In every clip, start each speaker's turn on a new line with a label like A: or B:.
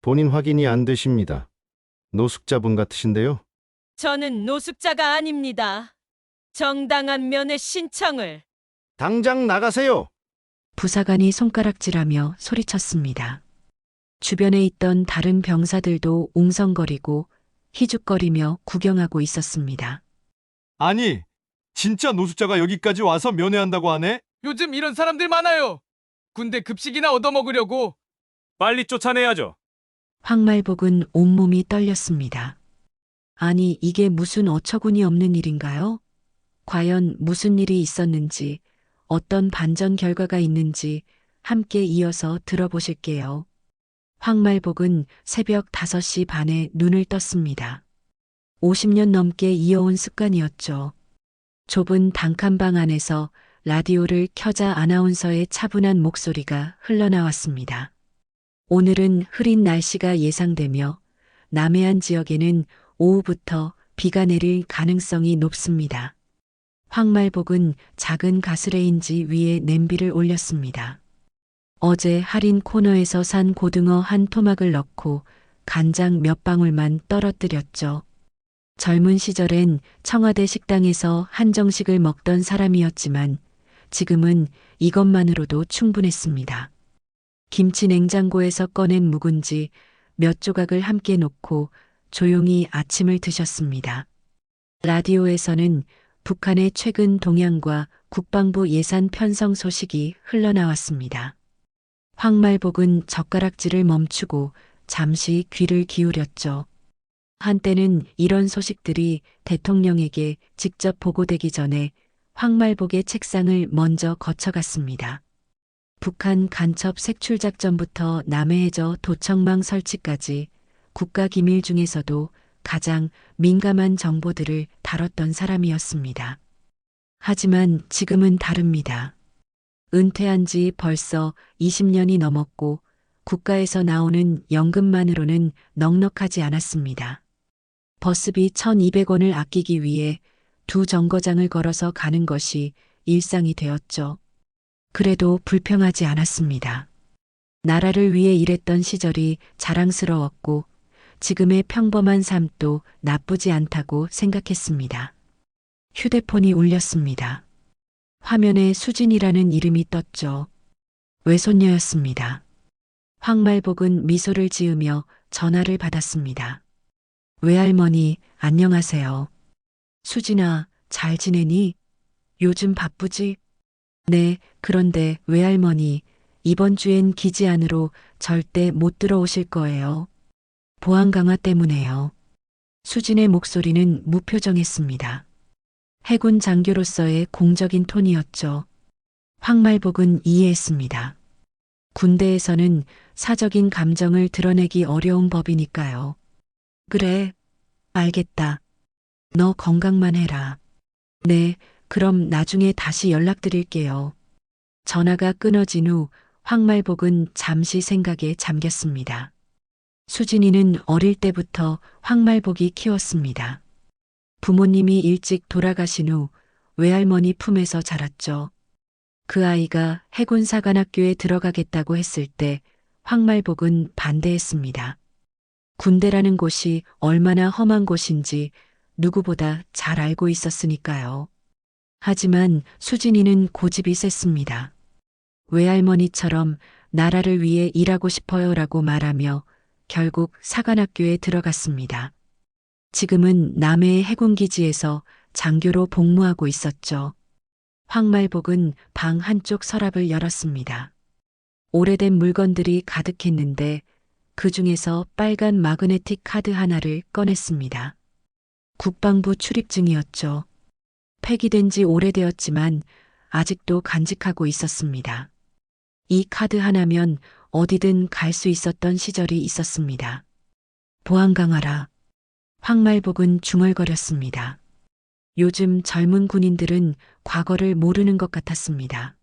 A: 본인 확인이 안 되십니다. 노숙자분 같으신데요.
B: 저는 노숙자가 아닙니다. 정당한 면회 신청을.
A: 당장 나가세요.
C: 부사관이 손가락질하며 소리쳤습니다. 주변에 있던 다른 병사들도 웅성거리고 희죽거리며 구경하고 있었습니다.
D: 아니, 진짜 노숙자가 여기까지 와서 면회한다고 하네?
E: 요즘 이런 사람들 많아요. 군대 급식이나 얻어먹으려고.
F: 빨리 쫓아내야죠.
C: 황말복은 온몸이 떨렸습니다. 아니, 이게 무슨 어처구니 없는 일인가요? 과연 무슨 일이 있었는지, 어떤 반전 결과가 있는지 함께 이어서 들어보실게요. 황말복은 새벽 5시 반에 눈을 떴습니다. 50년 넘게 이어온 습관이었죠. 좁은 단칸방 안에서 라디오를 켜자 아나운서의 차분한 목소리가 흘러나왔습니다. 오늘은 흐린 날씨가 예상되며 남해안 지역에는 오후부터 비가 내릴 가능성이 높습니다. 황말복은 작은 가스레인지 위에 냄비를 올렸습니다. 어제 할인 코너에서 산 고등어 한 토막을 넣고 간장 몇 방울만 떨어뜨렸죠. 젊은 시절엔 청와대 식당에서 한정식을 먹던 사람이었지만 지금은 이것만으로도 충분했습니다. 김치 냉장고에서 꺼낸 묵은지 몇 조각을 함께 놓고 조용히 아침을 드셨습니다. 라디오에서는 북한의 최근 동향과 국방부 예산 편성 소식이 흘러나왔습니다. 황말복은 젓가락질을 멈추고 잠시 귀를 기울였죠. 한때는 이런 소식들이 대통령에게 직접 보고되기 전에 황말복의 책상을 먼저 거쳐갔습니다. 북한 간첩 색출작전부터 남해해저 도청망 설치까지 국가기밀 중에서도 가장 민감한 정보들을 다뤘던 사람이었습니다. 하지만 지금은 다릅니다. 은퇴한 지 벌써 20년이 넘었고 국가에서 나오는 연금만으로는 넉넉하지 않았습니다. 버스비 1,200원을 아끼기 위해 2정거장을 걸어서 가는 것이 일상이 되었죠. 그래도 불평하지 않았습니다. 나라를 위해 일했던 시절이 자랑스러웠고 지금의 평범한 삶도 나쁘지 않다고 생각했습니다. 휴대폰이 울렸습니다. 화면에 수진이라는 이름이 떴죠. 외손녀였습니다. 황말복은 미소를 지으며 전화를 받았습니다. 외할머니, 안녕하세요. 수진아, 잘 지내니? 요즘 바쁘지? 네, 그런데 외할머니, 이번 주엔 기지 안으로 절대 못 들어오실 거예요. 보안 강화 때문에요. 수진의 목소리는 무표정했습니다. 해군 장교로서의 공적인 톤이었죠. 황말복은 이해했습니다. 군대에서는 사적인 감정을 드러내기 어려운 법이니까요. 그래, 알겠다. 너 건강만 해라. 네, 그럼 나중에 다시 연락드릴게요. 전화가 끊어진 후 황말복은 잠시 생각에 잠겼습니다. 수진이는 어릴 때부터 황말복이 키웠습니다. 부모님이 일찍 돌아가신 후 외할머니 품에서 자랐죠. 그 아이가 해군사관학교에 들어가겠다고 했을 때 황말복은 반대했습니다. 군대라는 곳이 얼마나 험한 곳인지 누구보다 잘 알고 있었으니까요. 하지만 수진이는 고집이 셌습니다. 외할머니처럼 나라를 위해 일하고 싶어요라고 말하며 결국 사관학교에 들어갔습니다. 지금은 남해의 해군기지에서 장교로 복무하고 있었죠. 황말복은 방 한쪽 서랍을 열었습니다. 오래된 물건들이 가득했는데 그 중에서 빨간 마그네틱 카드 하나를 꺼냈습니다. 국방부 출입증이었죠. 폐기된 지 오래되었지만 아직도 간직하고 있었습니다. 이 카드 하나면 어디든 갈 수 있었던 시절이 있었습니다. 보안 강화라. 황말복은 중얼거렸습니다. 요즘 젊은 군인들은 과거를 모르는 것 같았습니다.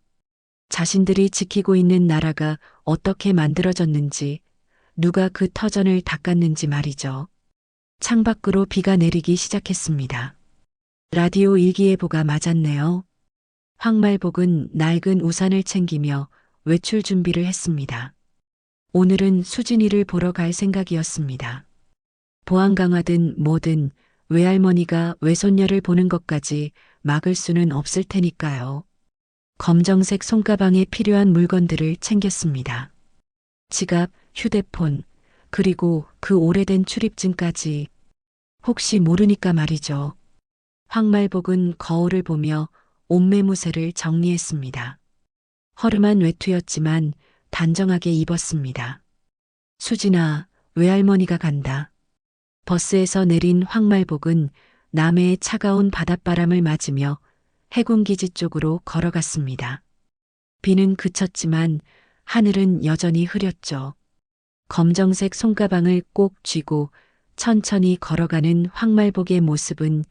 C: 자신들이 지키고 있는 나라가 어떻게 만들어졌는지, 누가 그 터전을 닦았는지 말이죠. 창밖으로 비가 내리기 시작했습니다. 라디오 일기예보가 맞았네요. 황말복은 낡은 우산을 챙기며 외출 준비를 했습니다. 오늘은 수진이를 보러 갈 생각이었습니다. 보안 강화든 뭐든 외할머니가 외손녀를 보는 것까지 막을 수는 없을 테니까요. 검정색 손가방에 필요한 물건들을 챙겼습니다. 지갑, 휴대폰, 그리고 그 오래된 출입증까지. 혹시 모르니까 말이죠. 황말복은 거울을 보며 옷매무새를 정리했습니다. 허름한 외투였지만 단정하게 입었습니다. 수진아, 외할머니가 간다. 버스에서 내린 황말복은 남해의 차가운 바닷바람을 맞으며 해군기지 쪽으로 걸어갔습니다. 비는 그쳤지만 하늘은 여전히 흐렸죠. 검정색 손가방을 꼭 쥐고 천천히 걸어가는 황말복의 모습은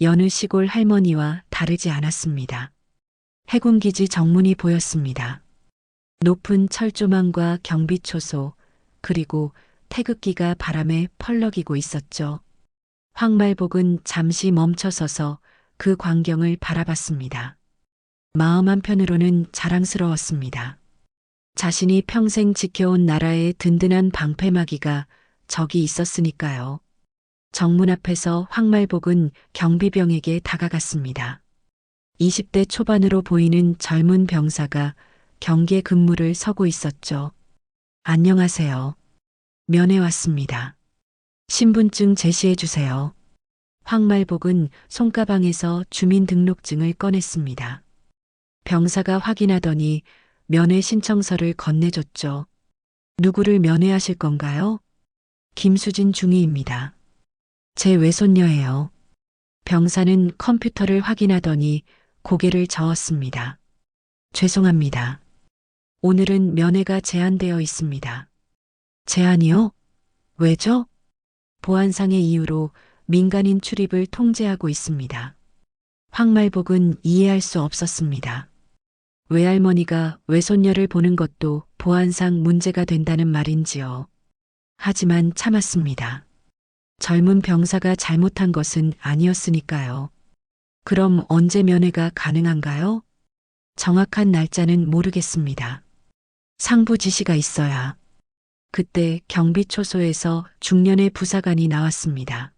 C: 여느 시골 할머니와 다르지 않았습니다. 해군기지 정문이 보였습니다. 높은 철조망과 경비초소, 그리고 태극기가 바람에 펄럭이고 있었죠. 황말복은 잠시 멈춰서서 그 광경을 바라봤습니다. 마음 한편으로는 자랑스러웠습니다. 자신이 평생 지켜온 나라의 든든한 방패막이가 저기 있었으니까요. 정문 앞에서 황말복은 경비병에게 다가갔습니다. 20대 초반으로 보이는 젊은 병사가 경계 근무를 서고 있었죠. 안녕하세요. 면회 왔습니다. 신분증 제시해 주세요. 황말복은 손가방에서 주민등록증을 꺼냈습니다. 병사가 확인하더니 면회 신청서를 건네줬죠. 누구를 면회하실 건가요? 김수진 중위입니다. 제 외손녀예요. 병사는 컴퓨터를 확인하더니 고개를 저었습니다. 죄송합니다. 오늘은 면회가 제한되어 있습니다. 제한이요? 왜죠? 보안상의 이유로 민간인 출입을 통제하고 있습니다. 황말복은 이해할 수 없었습니다. 외할머니가 외손녀를 보는 것도 보안상 문제가 된다는 말인지요. 하지만 참았습니다. 젊은 병사가 잘못한 것은 아니었으니까요. 그럼 언제 면회가 가능한가요? 정확한 날짜는 모르겠습니다. 상부 지시가 있어야. 그때 경비초소에서 중년의 부사관이 나왔습니다.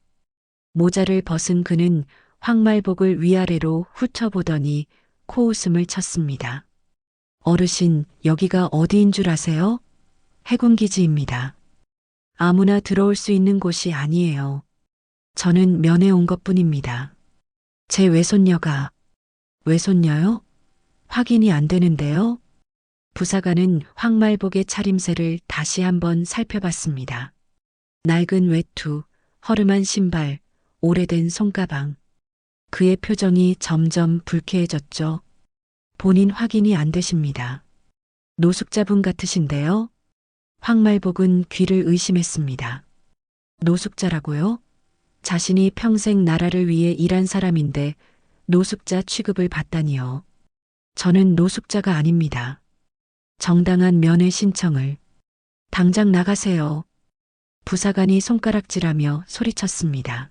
C: 모자를 벗은 그는 황말복을 위아래로 훑어보더니 코웃음을 쳤습니다. 어르신, 여기가 어디인 줄 아세요? 해군기지입니다. 아무나 들어올 수 있는 곳이 아니에요. 저는 면회 온 것뿐입니다. 제 외손녀가. 외손녀요? 확인이 안 되는데요? 부사관은 황말복의 차림새를 다시 한번 살펴봤습니다. 낡은 외투, 허름한 신발, 오래된 손가방. 그의 표정이 점점 불쾌해졌죠. 본인 확인이 안 되십니다. 노숙자분 같으신데요? 황말복은 귀를 의심했습니다. 노숙자라고요? 자신이 평생 나라를 위해 일한 사람인데 노숙자 취급을 받다니요. 저는 노숙자가 아닙니다. 정당한 면회 신청을. 당장 나가세요. 부사관이 손가락질하며 소리쳤습니다.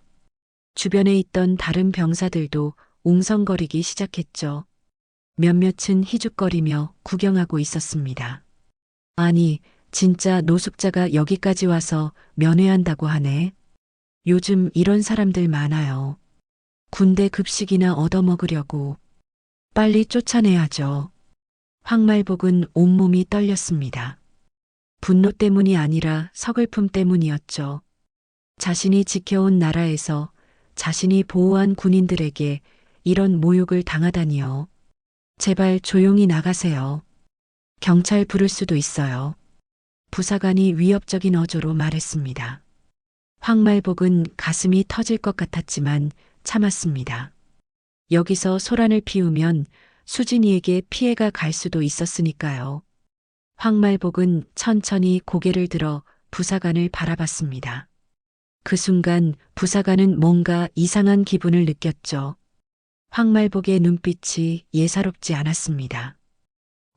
C: 주변에 있던 다른 병사들도 웅성거리기 시작했죠. 몇몇은 희죽거리며 구경하고 있었습니다. 아니, 진짜 노숙자가 여기까지 와서 면회한다고 하네. 요즘 이런 사람들 많아요. 군대 급식이나 얻어먹으려고. 빨리 쫓아내야죠. 황말복은 온몸이 떨렸습니다. 분노 때문이 아니라 서글픔 때문이었죠. 자신이 지켜온 나라에서 자신이 보호한 군인들에게 이런 모욕을 당하다니요. 제발 조용히 나가세요. 경찰 부를 수도 있어요. 부사관이 위협적인 어조로 말했습니다. 황말복은 가슴이 터질 것 같았지만 참았습니다. 여기서 소란을 피우면 수진이에게 피해가 갈 수도 있었으니까요. 황말복은 천천히 고개를 들어 부사관을 바라봤습니다. 그 순간 부사관은 뭔가 이상한 기분을 느꼈죠. 황말복의 눈빛이 예사롭지 않았습니다.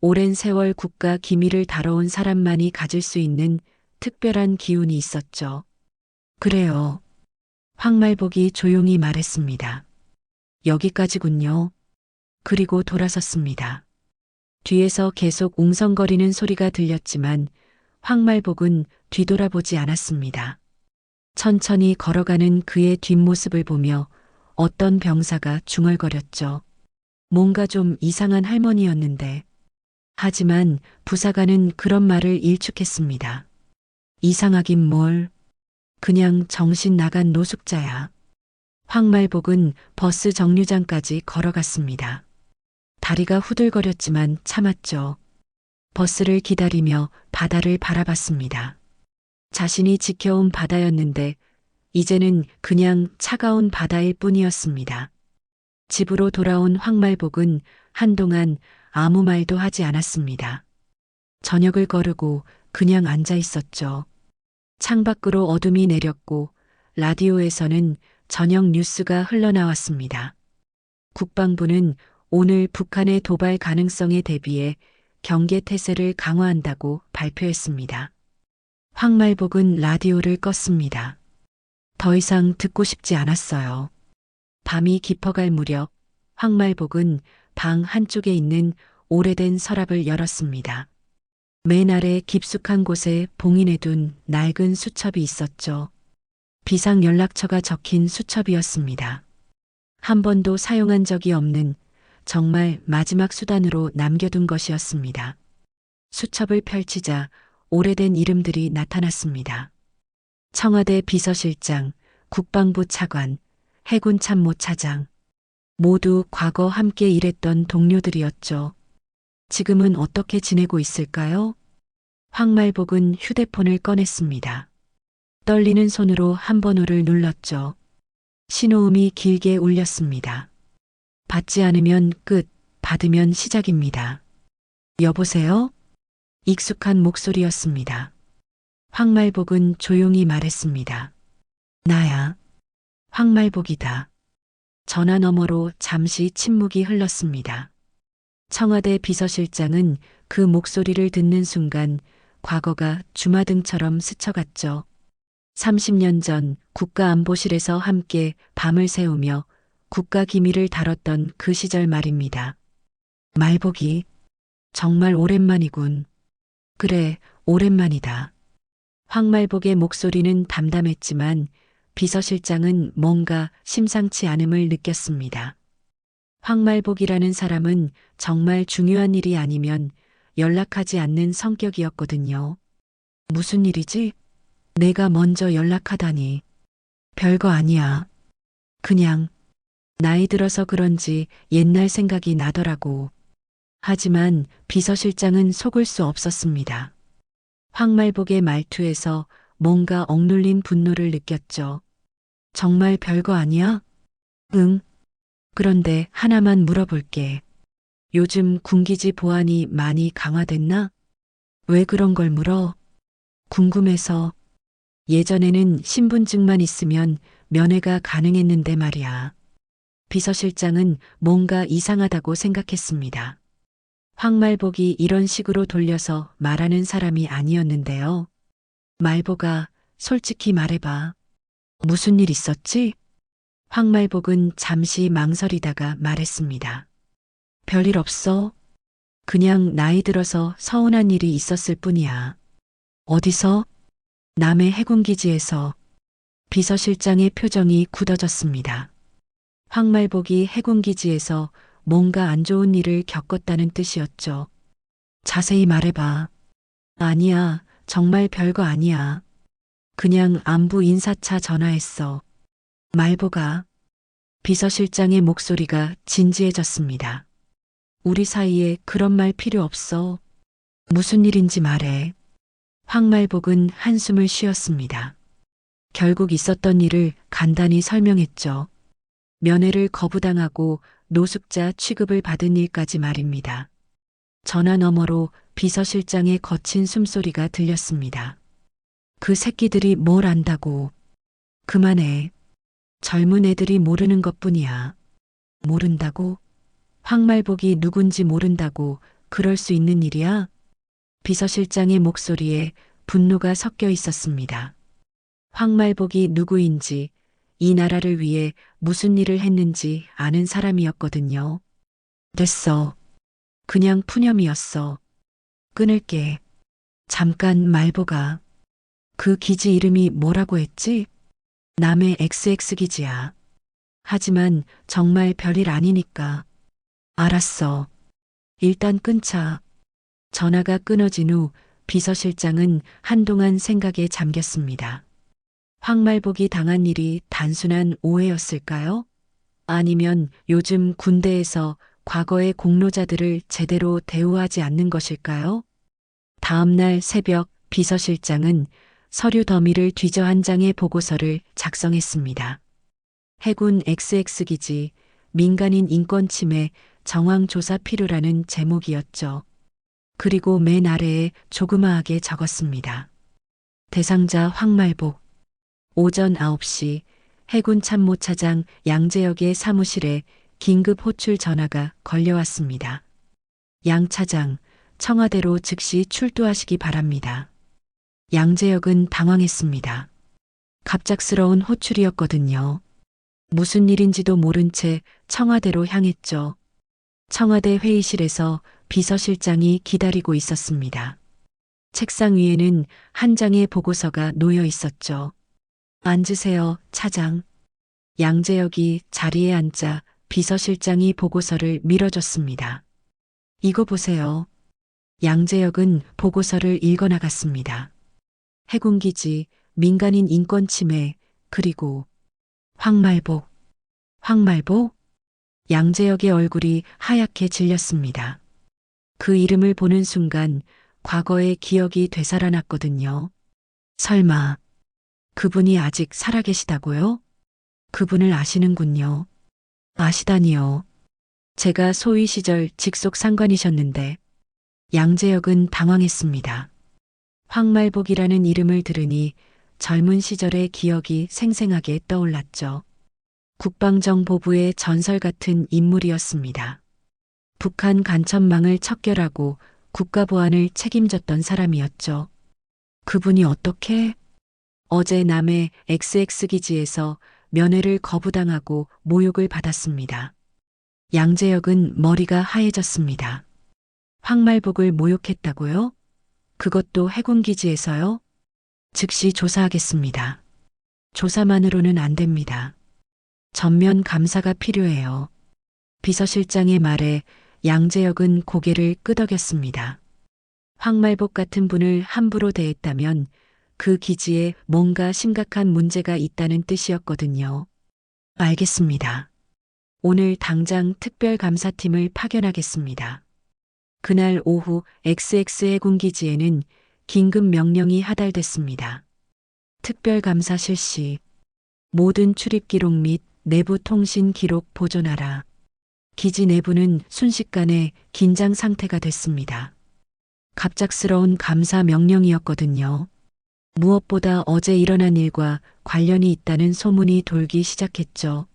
C: 오랜 세월 국가 기밀을 다뤄온 사람만이 가질 수 있는 특별한 기운이 있었죠. 그래요. 황말복이 조용히 말했습니다. 여기까지군요. 그리고 돌아섰습니다. 뒤에서 계속 웅성거리는 소리가 들렸지만 황말복은 뒤돌아보지 않았습니다. 천천히 걸어가는 그의 뒷모습을 보며 어떤 병사가 중얼거렸죠. 뭔가 좀 이상한 할머니였는데. 하지만 부사관은 그런 말을 일축했습니다. 이상하긴 뭘. 그냥 정신 나간 노숙자야. 황말복은 버스 정류장까지 걸어갔습니다. 다리가 후들거렸지만 참았죠. 버스를 기다리며 바다를 바라봤습니다. 자신이 지켜온 바다였는데 이제는 그냥 차가운 바다일 뿐이었습니다. 집으로 돌아온 황말복은 한동안 아무 말도 하지 않았습니다. 저녁을 거르고 그냥 앉아 있었죠. 창밖으로 어둠이 내렸고 라디오에서는 저녁 뉴스가 흘러나왔습니다. 국방부는 오늘 북한의 도발 가능성에 대비해 경계 태세를 강화한다고 발표했습니다. 황말복은 라디오를 껐습니다. 더 이상 듣고 싶지 않았어요. 밤이 깊어갈 무렵 황말복은 방 한쪽에 있는 오래된 서랍을 열었습니다. 맨 아래 깊숙한 곳에 봉인해둔 낡은 수첩이 있었죠. 비상 연락처가 적힌 수첩이었습니다. 한 번도 사용한 적이 없는 정말 마지막 수단으로 남겨둔 것이었습니다. 수첩을 펼치자 오래된 이름들이 나타났습니다. 청와대 비서실장, 국방부 차관, 해군 참모 차장. 모두 과거 함께 일했던 동료들이었죠. 지금은 어떻게 지내고 있을까요? 황말복은 휴대폰을 꺼냈습니다. 떨리는 손으로 한 번호를 눌렀죠. 신호음이 길게 울렸습니다. 받지 않으면 끝, 받으면 시작입니다. 여보세요? 익숙한 목소리였습니다. 황말복은 조용히 말했습니다. 나야. 황말복이다. 전화 너머로 잠시 침묵이 흘렀습니다. 청와대 비서실장은 그 목소리를 듣는 순간 과거가 주마등처럼 스쳐갔죠. 30년 전 국가안보실에서 함께 밤을 새우며 국가기밀을 다뤘던 그 시절 말입니다. 말복이, 정말 오랜만이군. 그래, 오랜만이다. 황말복의 목소리는 담담했지만 비서실장은 뭔가 심상치 않음을 느꼈습니다. 황말복이라는 사람은 정말 중요한 일이 아니면 연락하지 않는 성격이었거든요. 무슨 일이지? 내가 먼저 연락하다니. 별거 아니야. 그냥 나이 들어서 그런지 옛날 생각이 나더라고. 하지만 비서실장은 속을 수 없었습니다. 황말복의 말투에서 뭔가 억눌린 분노를 느꼈죠. 정말 별거 아니야? 응. 그런데 하나만 물어볼게. 요즘 군기지 보안이 많이 강화됐나? 왜 그런 걸 물어? 궁금해서. 예전에는 신분증만 있으면 면회가 가능했는데 말이야. 비서실장은 뭔가 이상하다고 생각했습니다. 황말복이 이런 식으로 돌려서 말하는 사람이 아니었는데요. 말복아, 솔직히 말해봐. 무슨 일 있었지? 황말복은 잠시 망설이다가 말했습니다. 별일 없어. 그냥 나이 들어서 서운한 일이 있었을 뿐이야. 어디서? 남해 해군기지에서. 비서실장의 표정이 굳어졌습니다. 황말복이 해군기지에서 뭔가 안 좋은 일을 겪었다는 뜻이었죠. 자세히 말해봐. 아니야, 정말 별거 아니야. 그냥 안부 인사차 전화했어. 말복아. 비서실장의 목소리가 진지해졌습니다. 우리 사이에 그런 말 필요 없어. 무슨 일인지 말해. 황말복은 한숨을 쉬었습니다. 결국 있었던 일을 간단히 설명했죠. 면회를 거부당하고 노숙자 취급을 받은 일까지 말입니다. 전화 너머로 비서실장의 거친 숨소리가 들렸습니다. 그 새끼들이 뭘 안다고. 그만해. 젊은 애들이 모르는 것뿐이야. 모른다고? 황말복이 누군지 모른다고 그럴 수 있는 일이야? 비서실장의 목소리에 분노가 섞여 있었습니다. 황말복이 누구인지, 이 나라를 위해 무슨 일을 했는지 아는 사람이었거든요. 됐어. 그냥 푸념이었어. 끊을게. 잠깐 말보가. 그 기지 이름이 뭐라고 했지? 남의 XX 기지야. 하지만 정말 별일 아니니까. 알았어. 일단 끊자. 전화가 끊어진 후 비서실장은 한동안 생각에 잠겼습니다. 황말복이 당한 일이 단순한 오해였을까요? 아니면 요즘 군대에서 과거의 공로자들을 제대로 대우하지 않는 것일까요? 다음날 새벽 비서실장은 서류 더미를 뒤져 한 장의 보고서를 작성했습니다. 해군 XX기지 민간인 인권 침해 정황 조사 필요라는 제목이었죠. 그리고 맨 아래에 조그마하게 적었습니다. 대상자 황말복. 오전 9시 해군 참모차장 양재역의 사무실에 긴급 호출 전화가 걸려왔습니다. 양 차장, 청와대로 즉시 출두하시기 바랍니다. 양재역은 당황했습니다. 갑작스러운 호출이었거든요. 무슨 일인지도 모른 채 청와대로 향했죠. 청와대 회의실에서 비서실장이 기다리고 있었습니다. 책상 위에는 한 장의 보고서가 놓여 있었죠. 앉으세요, 차장. 양재역이 자리에 앉자 비서실장이 보고서를 밀어줬습니다. 이거 보세요. 양재역은 보고서를 읽어나갔습니다. 해군기지, 민간인 인권 침해, 그리고 황말복. 황말복? 양재역의 얼굴이 하얗게 질렸습니다. 그 이름을 보는 순간 과거의 기억이 되살아났거든요. 설마 그분이 아직 살아계시다고요? 그분을 아시는군요. 아시다니요. 제가 소위 시절 직속 상관이셨는데. 양재역은 당황했습니다. 황말복이라는 이름을 들으니 젊은 시절의 기억이 생생하게 떠올랐죠. 국방정보부의 전설 같은 인물이었습니다. 북한 간첩망을 척결하고 국가보안을 책임졌던 사람이었죠. 그분이 어떻게? 어제 남해 XX기지에서 면회를 거부당하고 모욕을 받았습니다. 양재역은 머리가 하얘졌습니다. 황말복을 모욕했다고요? 그것도 해군기지에서요? 즉시 조사하겠습니다. 조사만으로는 안 됩니다. 전면 감사가 필요해요. 비서실장의 말에 양재역은 고개를 끄덕였습니다. 황말복 같은 분을 함부로 대했다면 그 기지에 뭔가 심각한 문제가 있다는 뜻이었거든요. 알겠습니다. 오늘 당장 특별감사팀을 파견하겠습니다. 그날 오후 XX 해군기지에는 긴급 명령이 하달됐습니다. 특별감사 실시. 모든 출입 기록 및 내부 통신 기록 보존하라. 기지 내부는 순식간에 긴장 상태가 됐습니다. 갑작스러운 감사 명령이었거든요. 무엇보다 어제 일어난 일과 관련이 있다는 소문이 돌기 시작했죠.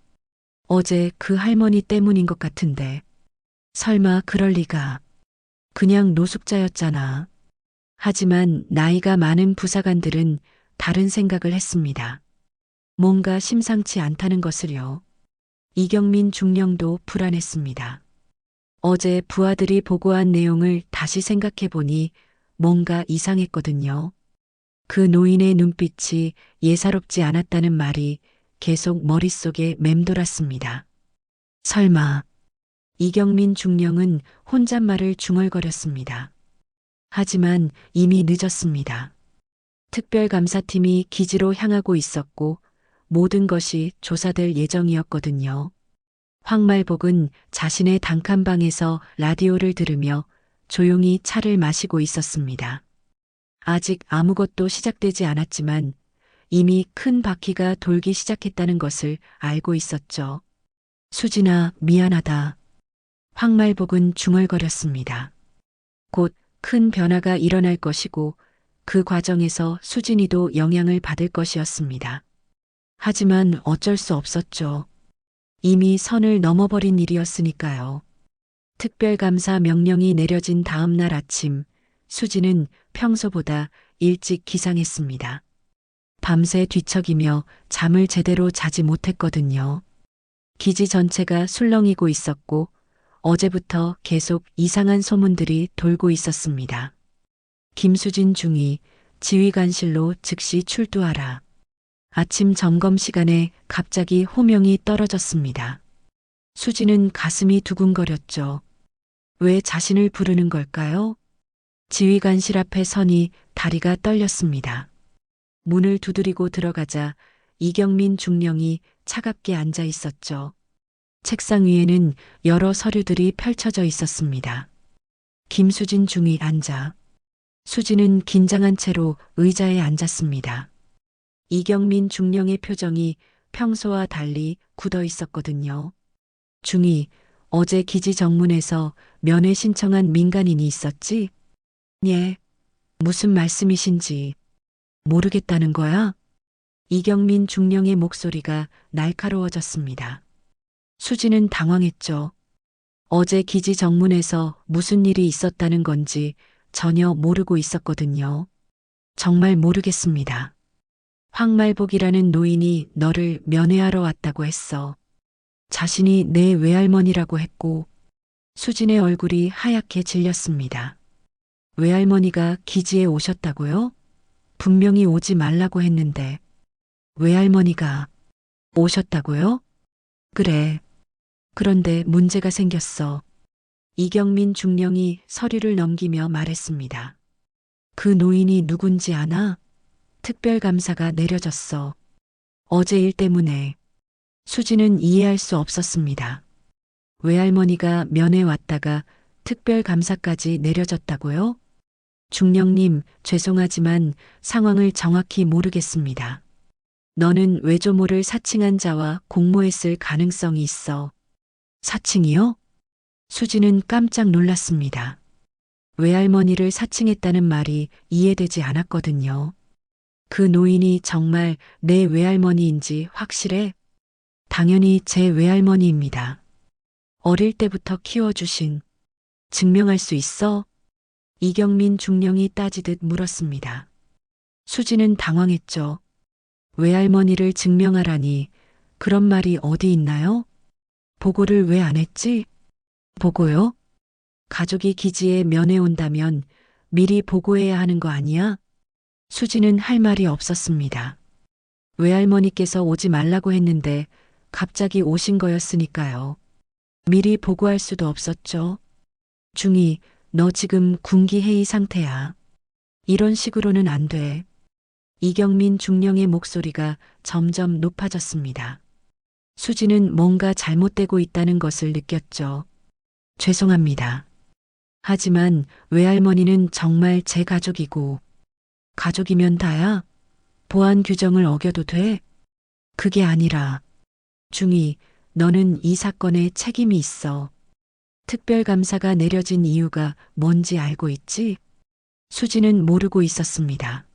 C: 어제 그 할머니 때문인 것 같은데. 설마 그럴 리가. 그냥 노숙자였잖아. 하지만 나이가 많은 부사관들은 다른 생각을 했습니다. 뭔가 심상치 않다는 것을요. 이경민 중령도 불안했습니다. 어제 부하들이 보고한 내용을 다시 생각해 보니 뭔가 이상했거든요. 그 노인의 눈빛이 예사롭지 않았다는 말이 계속 머릿속에 맴돌았습니다. 설마 이경민 중령은 혼잣말을 중얼거렸습니다. 하지만 이미 늦었습니다. 특별감사팀이 기지로 향하고 있었고 모든 것이 조사될 예정이었거든요. 황말복은 자신의 단칸방에서 라디오를 들으며 조용히 차를 마시고 있었습니다. 아직 아무것도 시작되지 않았지만 이미 큰 바퀴가 돌기 시작했다는 것을 알고 있었죠. 수진아, 미안하다. 황말복은 중얼거렸습니다. 곧 큰 변화가 일어날 것이고 그 과정에서 수진이도 영향을 받을 것이었습니다. 하지만 어쩔 수 없었죠. 이미 선을 넘어버린 일이었으니까요. 특별감사 명령이 내려진 다음 날 아침, 수진은 평소보다 일찍 기상했습니다. 밤새 뒤척이며 잠을 제대로 자지 못했거든요. 기지 전체가 술렁이고 있었고 어제부터 계속 이상한 소문들이 돌고 있었습니다. 김수진 중위 지휘관실로 즉시 출두하라. 아침 점검 시간에 갑자기 호명이 떨어졌습니다. 수진은 가슴이 두근거렸죠. 왜 자신을 부르는 걸까요? 지휘관실 앞에 서니 다리가 떨렸습니다. 문을 두드리고 들어가자 이경민 중령이 차갑게 앉아 있었죠. 책상 위에는 여러 서류들이 펼쳐져 있었습니다. 김수진 중위 앉아. 수진은 긴장한 채로 의자에 앉았습니다. 이경민 중령의 표정이 평소와 달리 굳어 있었거든요. 중위, 어제 기지 정문에서 면회 신청한 민간인이 있었지? 예. 무슨 말씀이신지 모르겠다는 거야? 이경민 중령의 목소리가 날카로워졌습니다. 수진은 당황했죠. 어제 기지 정문에서 무슨 일이 있었다는 건지 전혀 모르고 있었거든요. 정말 모르겠습니다. 황말복이라는 노인이 너를 면회하러 왔다고 했어. 자신이 내 외할머니라고 했고, 수진의 얼굴이 하얗게 질렸습니다. 외할머니가 기지에 오셨다고요? 분명히 오지 말라고 했는데. 외할머니가 오셨다고요? 그래. 그런데 문제가 생겼어. 이경민 중령이 서류를 넘기며 말했습니다. 그 노인이 누군지 아나? 특별감사가 내려졌어. 어제 일 때문에. 수지는 이해할 수 없었습니다. 외할머니가 면회 왔다가 특별감사까지 내려졌다고요? 중령님, 죄송하지만 상황을 정확히 모르겠습니다. 너는 외조모를 사칭한 자와 공모했을 가능성이 있어. 사칭이요? 수지는 깜짝 놀랐습니다. 외할머니를 사칭했다는 말이 이해되지 않았거든요. 그 노인이 정말 내 외할머니인지 확실해? 당연히 제 외할머니입니다. 어릴 때부터 키워주신. 증명할 수 있어? 이경민 중령이 따지듯 물었습니다. 수지는 당황했죠. 외할머니를 증명하라니 그런 말이 어디 있나요? 보고를 왜 안 했지? 보고요? 가족이 기지에 면회 온다면 미리 보고해야 하는 거 아니야? 수지는 할 말이 없었습니다. 외할머니께서 오지 말라고 했는데 갑자기 오신 거였으니까요. 미리 보고할 수도 없었죠. 중이, 너 지금 군기회의 상태야. 이런 식으로는 안 돼. 이경민 중령의 목소리가 점점 높아졌습니다. 수지는 뭔가 잘못되고 있다는 것을 느꼈죠. 죄송합니다. 하지만 외할머니는 정말 제 가족이고, 가족이면 다야? 보안 규정을 어겨도 돼? 그게 아니라, 중이, 너는 이 사건에 책임이 있어. 특별감사가 내려진 이유가 뭔지 알고 있지? 수지는 모르고 있었습니다.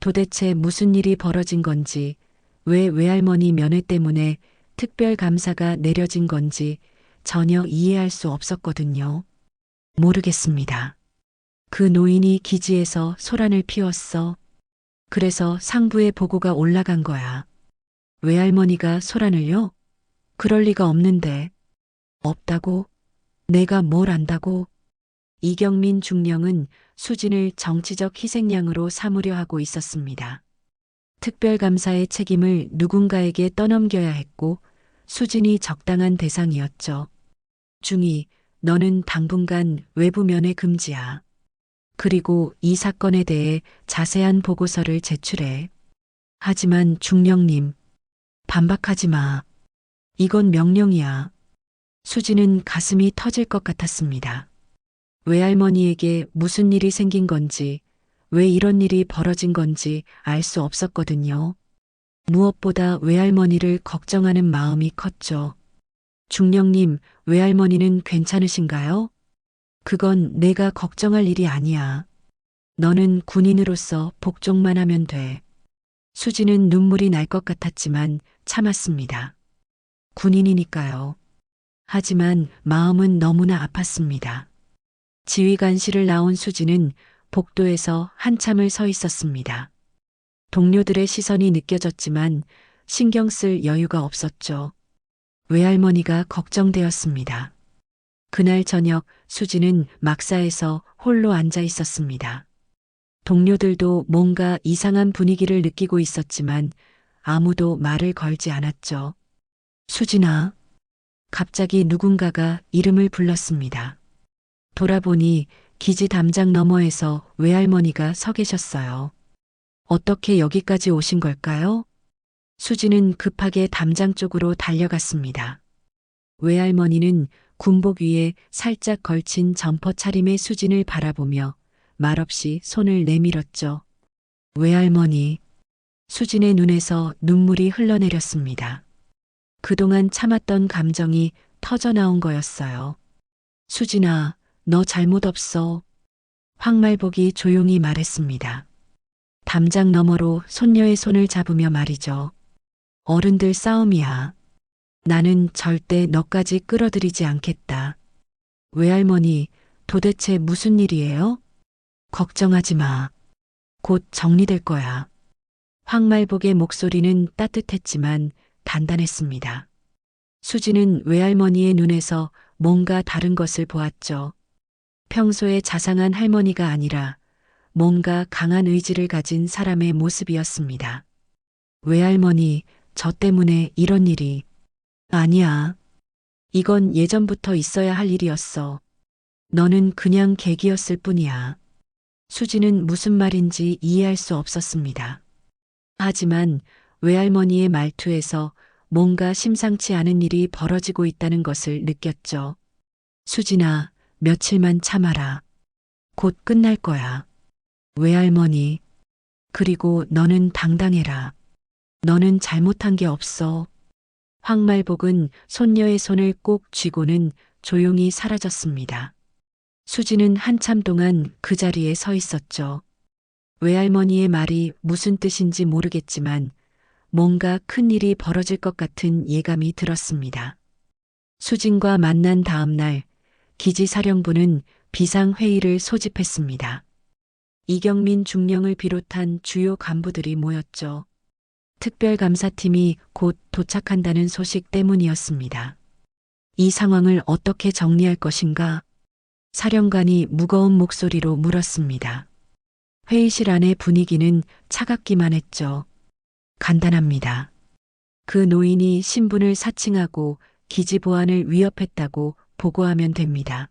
C: 도대체 무슨 일이 벌어진 건지, 왜 외할머니 면회 때문에 특별감사가 내려진 건지 전혀 이해할 수 없었거든요. 모르겠습니다. 그 노인이 기지에서 소란을 피웠어. 그래서 상부에 보고가 올라간 거야. 외할머니가 소란을요? 그럴 리가 없는데. 없다고? 내가 뭘 안다고? 이경민 중령은 수진을 정치적 희생양으로 삼으려 하고 있었습니다. 특별감사의 책임을 누군가에게 떠넘겨야 했고 수진이 적당한 대상이었죠. 중이, 너는 당분간 외부 면회 금지야. 그리고 이 사건에 대해 자세한 보고서를 제출해. 하지만 중령님, 반박하지 마. 이건 명령이야. 수지는 가슴이 터질 것 같았습니다. 외할머니에게 무슨 일이 생긴 건지, 왜 이런 일이 벌어진 건지 알 수 없었거든요. 무엇보다 외할머니를 걱정하는 마음이 컸죠. 중령님, 외할머니는 괜찮으신가요? 그건 내가 걱정할 일이 아니야. 너는 군인으로서 복종만 하면 돼. 수지는 눈물이 날 것 같았지만 참았습니다. 군인이니까요. 하지만 마음은 너무나 아팠습니다. 지휘관실을 나온 수지는 복도에서 한참을 서 있었습니다. 동료들의 시선이 느껴졌지만 신경 쓸 여유가 없었죠. 외할머니가 걱정되었습니다. 그날 저녁 수지는 막사에서 홀로 앉아 있었습니다. 동료들도 뭔가 이상한 분위기를 느끼고 있었지만 아무도 말을 걸지 않았죠. 수진아. 갑자기 누군가가 이름을 불렀습니다. 돌아보니 기지 담장 너머에서 외할머니가 서 계셨어요. 어떻게 여기까지 오신 걸까요? 수진은 급하게 담장 쪽으로 달려갔습니다. 외할머니는 군복 위에 살짝 걸친 점퍼 차림의 수진을 바라보며 말없이 손을 내밀었죠. 외할머니. 수진의 눈에서 눈물이 흘러내렸습니다. 그동안 참았던 감정이 터져나온 거였어요. 수진아, 너 잘못 없어. 황말복이 조용히 말했습니다. 담장 너머로 손녀의 손을 잡으며 말이죠. 어른들 싸움이야. 나는 절대 너까지 끌어들이지 않겠다. 외할머니, 도대체 무슨 일이에요? 걱정하지 마. 곧 정리될 거야. 황말복의 목소리는 따뜻했지만 단단했습니다. 수지는 외할머니의 눈에서 뭔가 다른 것을 보았죠. 평소에 자상한 할머니가 아니라 뭔가 강한 의지를 가진 사람의 모습이었습니다. 외할머니, 저 때문에 이런 일이. 아니야. 이건 예전부터 있어야 할 일이었어. 너는 그냥 계기였을 뿐이야. 수지는 무슨 말인지 이해할 수 없었습니다. 하지만 외할머니의 말투에서 뭔가 심상치 않은 일이 벌어지고 있다는 것을 느꼈죠. 수진아, 며칠만 참아라. 곧 끝날 거야. 외할머니. 그리고 너는 당당해라. 너는 잘못한 게 없어. 황말복은 손녀의 손을 꼭 쥐고는 조용히 사라졌습니다. 수지는 한참 동안 그 자리에 서 있었죠. 외할머니의 말이 무슨 뜻인지 모르겠지만 뭔가 큰 일이 벌어질 것 같은 예감이 들었습니다. 수진과 만난 다음 날 기지사령부는 비상회의를 소집했습니다. 이경민 중령을 비롯한 주요 간부들이 모였죠. 특별감사팀이 곧 도착한다는 소식 때문이었습니다. 이 상황을 어떻게 정리할 것인가? 사령관이 무거운 목소리로 물었습니다. 회의실 안의 분위기는 차갑기만 했죠. 간단합니다. 그 노인이 신분을 사칭하고 기지 보안을 위협했다고 보고하면 됩니다.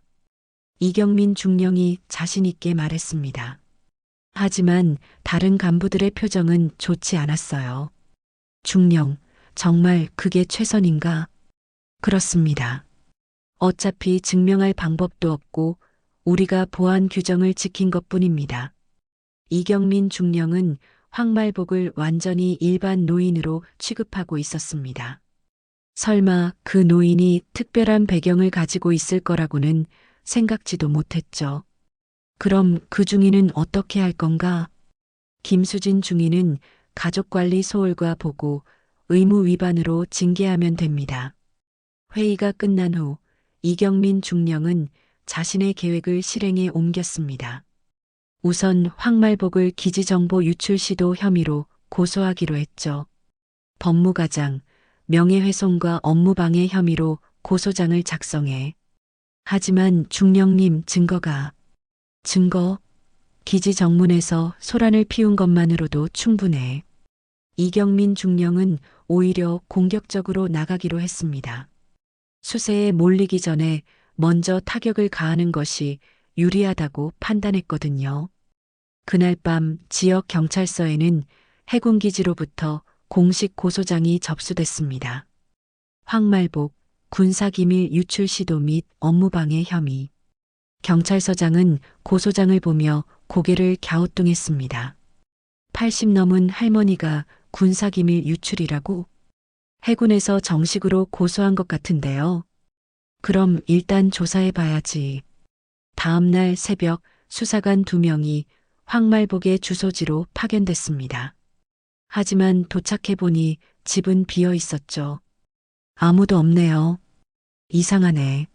C: 이경민 중령이 자신 있게 말했습니다. 하지만 다른 간부들의 표정은 좋지 않았어요. 중령, 정말 그게 최선인가? 그렇습니다. 어차피 증명할 방법도 없고 우리가 보안 규정을 지킨 것뿐입니다. 이경민 중령은 황말복을 완전히 일반 노인으로 취급하고 있었습니다. 설마 그 노인이 특별한 배경을 가지고 있을 거라고는 생각지도 못했죠. 그럼 그 중위는 어떻게 할 건가? 김수진 중위는 가족관리 소홀과 보고 의무 위반으로 징계하면 됩니다. 회의가 끝난 후 이경민 중령은 자신의 계획을 실행에 옮겼습니다. 우선 황말복을 기지정보 유출 시도 혐의로 고소하기로 했죠. 법무과장, 명예훼손과 업무방해 혐의로 고소장을 작성해. 하지만 중령님 증거? 기지 정문에서 소란을 피운 것만으로도 충분해. 이경민 중령은 오히려 공격적으로 나가기로 했습니다. 수세에 몰리기 전에 먼저 타격을 가하는 것이 유리하다고 판단했거든요. 그날 밤 지역 경찰서에는 해군기지로부터 공식 고소장이 접수됐습니다. 황말복, 군사기밀 유출 시도 및 업무방해 혐의. 경찰서장은 고소장을 보며 고개를 갸우뚱했습니다. 80 넘은 할머니가 군사기밀 유출이라고? 해군에서 정식으로 고소한 것 같은데요. 그럼 일단 조사해봐야지. 다음 날 새벽 수사관 2명이 황말복의 주소지로 파견됐습니다. 하지만 도착해보니 집은 비어 있었죠. 아무도 없네요. 이상하네.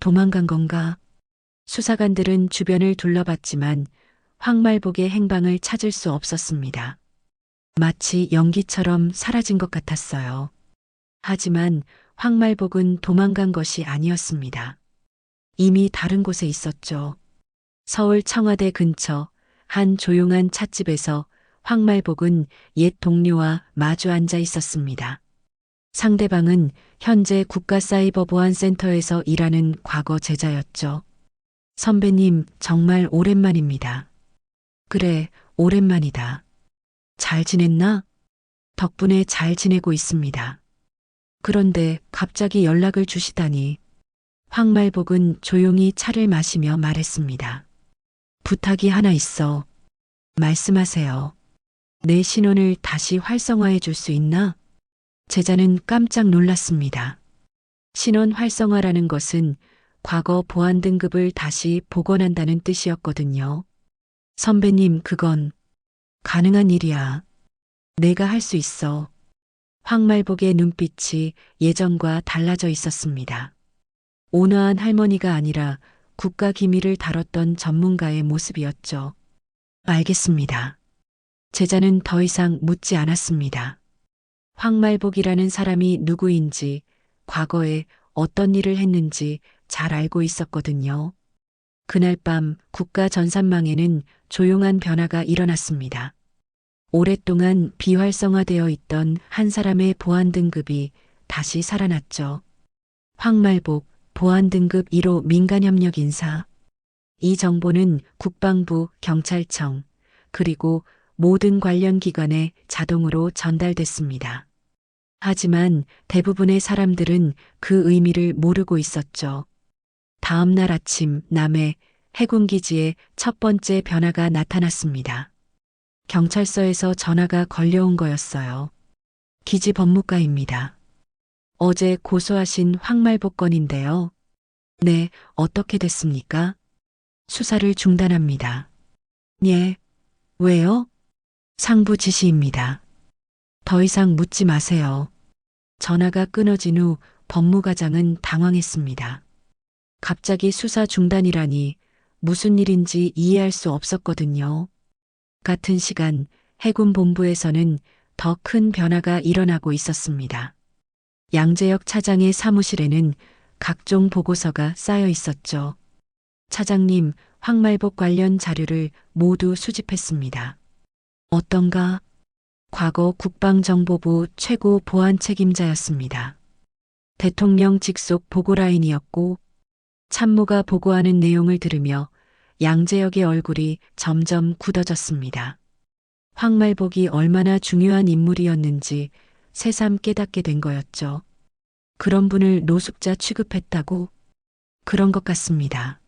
C: 도망간 건가? 수사관들은 주변을 둘러봤지만 황말복의 행방을 찾을 수 없었습니다. 마치 연기처럼 사라진 것 같았어요. 하지만 황말복은 도망간 것이 아니었습니다. 이미 다른 곳에 있었죠. 서울 청와대 근처 한 조용한 찻집에서 황말복은 옛 동료와 마주 앉아 있었습니다. 상대방은 현재 국가사이버보안센터에서 일하는 과거 제자였죠. 선배님, 정말 오랜만입니다. 그래, 오랜만이다. 잘 지냈나? 덕분에 잘 지내고 있습니다. 그런데 갑자기 연락을 주시다니. 황말복은 조용히 차를 마시며 말했습니다. 부탁이 하나 있어. 말씀하세요. 내 신원을 다시 활성화해 줄 수 있나? 제자는 깜짝 놀랐습니다. 신원 활성화라는 것은 과거 보안 등급을 다시 복원한다는 뜻이었거든요. 선배님, 그건 가능한 일이야. 내가 할 수 있어. 황말복의 눈빛이 예전과 달라져 있었습니다. 온화한 할머니가 아니라 국가 기밀을 다뤘던 전문가의 모습이었죠. 알겠습니다. 제자는 더 이상 묻지 않았습니다. 황말복이라는 사람이 누구인지, 과거에 어떤 일을 했는지 잘 알고 있었거든요. 그날 밤 국가 전산망에는 조용한 변화가 일어났습니다. 오랫동안 비활성화되어 있던 한 사람의 보안 등급이 다시 살아났죠. 황말복, 보안 등급 1호 민간협력 인사. 이 정보는 국방부, 경찰청, 그리고 모든 관련 기관에 자동으로 전달됐습니다. 하지만 대부분의 사람들은 그 의미를 모르고 있었죠. 다음 날 아침 남해 해군기지에 첫 번째 변화가 나타났습니다. 경찰서에서 전화가 걸려온 거였어요. 기지 법무과입니다. 어제 고소하신 황말복 건인데요. 네, 어떻게 됐습니까? 수사를 중단합니다. 예, 왜요? 상부 지시입니다. 더 이상 묻지 마세요. 전화가 끊어진 후 법무과장은 당황했습니다. 갑자기 수사 중단이라니 무슨 일인지 이해할 수 없었거든요. 같은 시간 해군 본부에서는 더 큰 변화가 일어나고 있었습니다. 양재혁 차장의 사무실에는 각종 보고서가 쌓여 있었죠. 차장님, 황말복 관련 자료를 모두 수집했습니다. 어떤가? 과거 국방정보부 최고 보안 책임자였습니다. 대통령 직속 보고라인이었고 참모가 보고하는 내용을 들으며 양재혁의 얼굴이 점점 굳어졌습니다. 황말복이 얼마나 중요한 인물이었는지 새삼 깨닫게 된 거였죠. 그런 분을 노숙자 취급했다고? 그런 것 같습니다.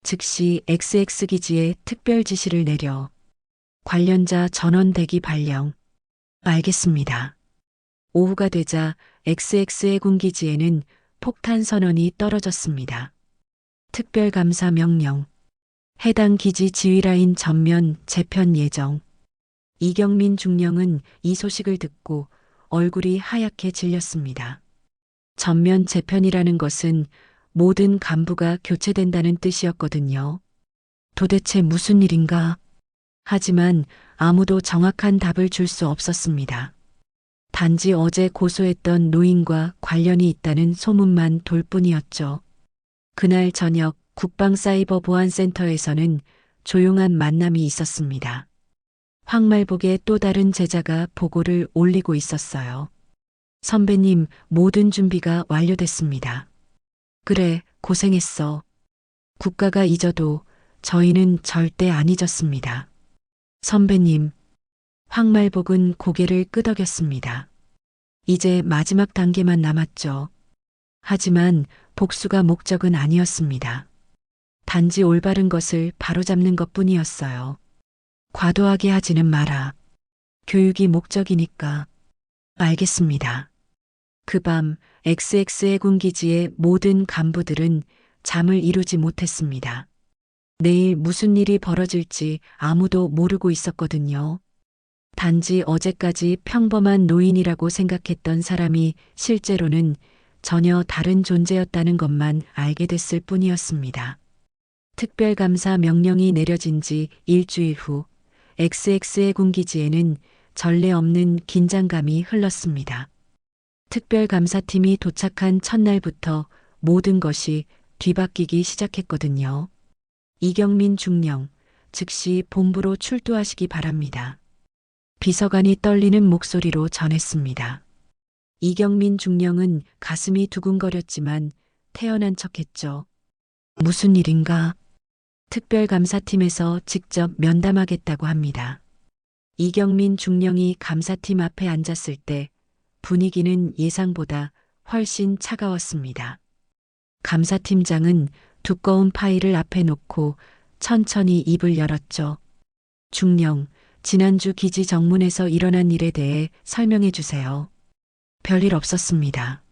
C: 즉시 XX기지에 특별 지시를 내려 관련자 전원 대기 발령. 알겠습니다. 오후가 되자 XX해군기지에는 폭탄 선언이 떨어졌습니다. 특별감사 명령. 해당 기지 지휘라인 전면 재편 예정. 이경민 중령은 이 소식을 듣고 얼굴이 하얗게 질렸습니다. 전면 재편이라는 것은 모든 간부가 교체된다는 뜻이었거든요. 도대체 무슨 일인가? 하지만 아무도 정확한 답을 줄 수 없었습니다. 단지 어제 고소했던 노인과 관련이 있다는 소문만 돌 뿐이었죠. 그날 저녁 국방사이버보안센터에서는 조용한 만남이 있었습니다. 황말복의 또 다른 제자가 보고를 올리고 있었어요. 선배님, 모든 준비가 완료됐습니다. 그래, 고생했어. 국가가 잊어도 저희는 절대 안 잊었습니다. 선배님, 황말복은 고개를 끄덕였습니다. 이제 마지막 단계만 남았죠. 하지만 복수가 목적은 아니었습니다. 단지 올바른 것을 바로잡는 것뿐이었어요. 과도하게 하지는 마라. 교육이 목적이니까. 알겠습니다. 그 밤 XX해군기지의 모든 간부들은 잠을 이루지 못했습니다. 내일 무슨 일이 벌어질지 아무도 모르고 있었거든요. 단지 어제까지 평범한 노인이라고 생각했던 사람이 실제로는 전혀 다른 존재였다는 것만 알게 됐을 뿐이었습니다. 특별감사 명령이 내려진 지 일주일 후 XX해군기지에는 전례 없는 긴장감이 흘렀습니다. 특별감사팀이 도착한 첫날부터 모든 것이 뒤바뀌기 시작했거든요. 이경민 중령, 즉시 본부로 출두하시기 바랍니다. 비서관이 떨리는 목소리로 전했습니다. 이경민 중령은 가슴이 두근거렸지만 태연한 척했죠. 무슨 일인가? 특별감사팀에서 직접 면담하겠다고 합니다. 이경민 중령이 감사팀 앞에 앉았을 때 분위기는 예상보다 훨씬 차가웠습니다. 감사팀장은 두꺼운 파일을 앞에 놓고 천천히 입을 열었죠. 중령, 지난주 기지 정문에서 일어난 일에 대해 설명해 주세요. 별일 없었습니다.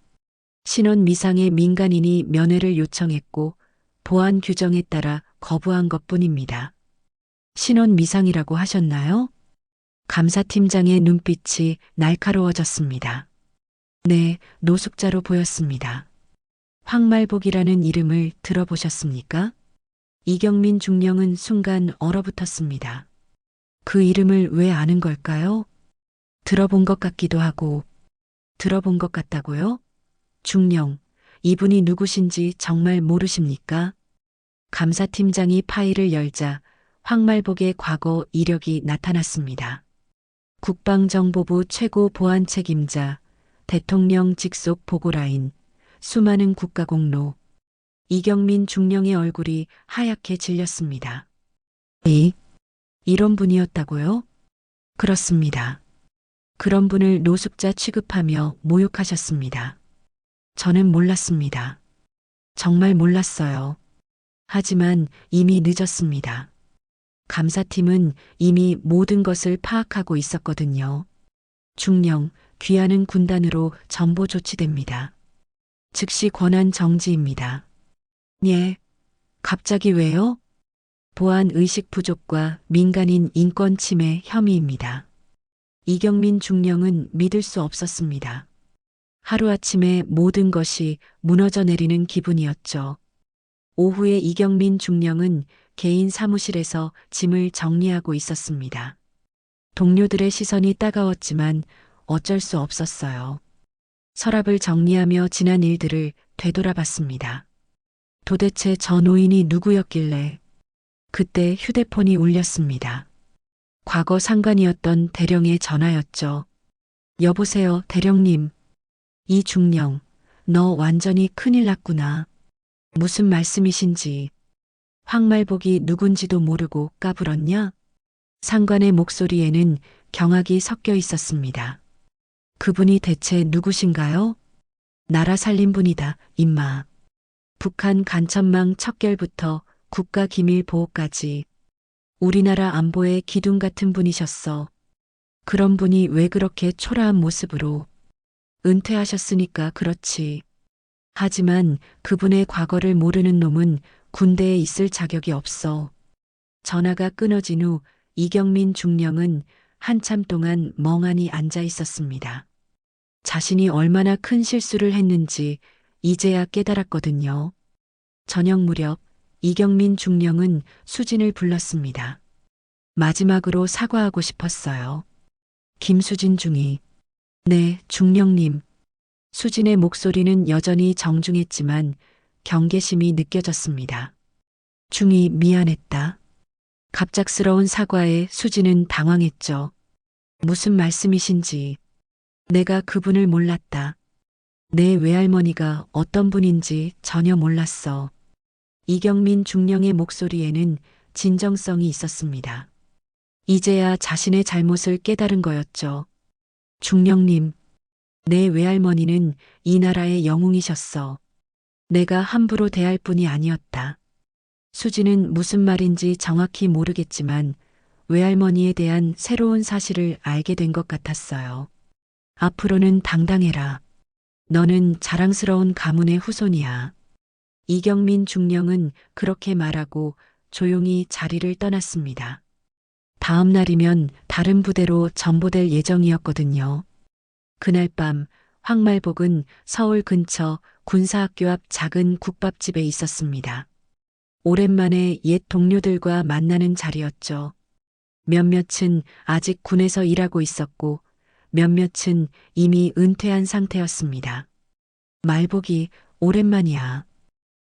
C: 신원 미상의 민간인이 면회를 요청했고 보안 규정에 따라 거부한 것뿐입니다. 신원 미상이라고 하셨나요? 감사팀장의 눈빛이 날카로워졌습니다. 네, 노숙자로 보였습니다. 황말복이라는 이름을 들어보셨습니까? 이경민 중령은 순간 얼어붙었습니다. 그 이름을 왜 아는 걸까요? 들어본 것 같기도 하고. 들어본 것 같다고요? 중령, 이분이 누구신지 정말 모르십니까? 감사팀장이 파일을 열자 황말복의 과거 이력이 나타났습니다. 국방정보부 최고 보안 책임자, 대통령 직속 보고라인, 수많은 국가공로. 이경민 중령의 얼굴이 하얗게 질렸습니다. 이런 분이었다고요? 그렇습니다. 그런 분을 노숙자 취급하며 모욕하셨습니다. 저는 몰랐습니다. 정말 몰랐어요. 하지만 이미 늦었습니다. 감사팀은 이미 모든 것을 파악하고 있었거든요. 중령, 귀하는 군단으로 전보 조치됩니다. 즉시 권한 정지입니다. 예, 갑자기 왜요? 보안 의식 부족과 민간인 인권 침해 혐의입니다. 이경민 중령은 믿을 수 없었습니다. 하루아침에 모든 것이 무너져 내리는 기분이었죠. 오후에 이경민 중령은 개인 사무실에서 짐을 정리하고 있었습니다. 동료들의 시선이 따가웠지만 어쩔 수 없었어요. 서랍을 정리하며 지난 일들을 되돌아봤습니다. 도대체 저 노인이 누구였길래. 그때 휴대폰이 울렸습니다. 과거 상관이었던 대령의 전화였죠. 여보세요, 대령님. 이중령, 너 완전히 큰일 났구나. 무슨 말씀이신지. 황말복이 누군지도 모르고 까불었냐? 상관의 목소리에는 경악이 섞여 있었습니다. 그분이 대체 누구신가요? 나라 살린 분이다, 임마. 북한 간첩망 척결부터 국가기밀보호까지 우리나라 안보의 기둥 같은 분이셨어. 그런 분이 왜 그렇게 초라한 모습으로. 은퇴하셨으니까 그렇지. 하지만 그분의 과거를 모르는 놈은 군대에 있을 자격이 없어. 전화가 끊어진 후 이경민 중령은 한참 동안 멍하니 앉아 있었습니다. 자신이 얼마나 큰 실수를 했는지 이제야 깨달았거든요. 저녁 무렵 이경민 중령은 수진을 불렀습니다. 마지막으로 사과하고 싶었어요. 김수진 중이. 네, 중령님. 수진의 목소리는 여전히 정중했지만 경계심이 느껴졌습니다. 중이 미안했다. 갑작스러운 사과에 수진은 당황했죠. 무슨 말씀이신지. 내가 그분을 몰랐다. 내 외할머니가 어떤 분인지 전혀 몰랐어. 이경민 중령의 목소리에는 진정성이 있었습니다. 이제야 자신의 잘못을 깨달은 거였죠. 중령님, 내 외할머니는 이 나라의 영웅이셨어. 내가 함부로 대할 뿐이 아니었다. 수지는 무슨 말인지 정확히 모르겠지만 외할머니에 대한 새로운 사실을 알게 된 것 같았어요. 앞으로는 당당해라. 너는 자랑스러운 가문의 후손이야. 이경민 중령은 그렇게 말하고 조용히 자리를 떠났습니다. 다음 날이면 다른 부대로 전보될 예정이었거든요. 그날 밤 황말복은 서울 근처 군사학교 앞 작은 국밥집에 있었습니다. 오랜만에 옛 동료들과 만나는 자리였죠. 몇몇은 아직 군에서 일하고 있었고 몇몇은 이미 은퇴한 상태였습니다. 말복이 오랜만이야.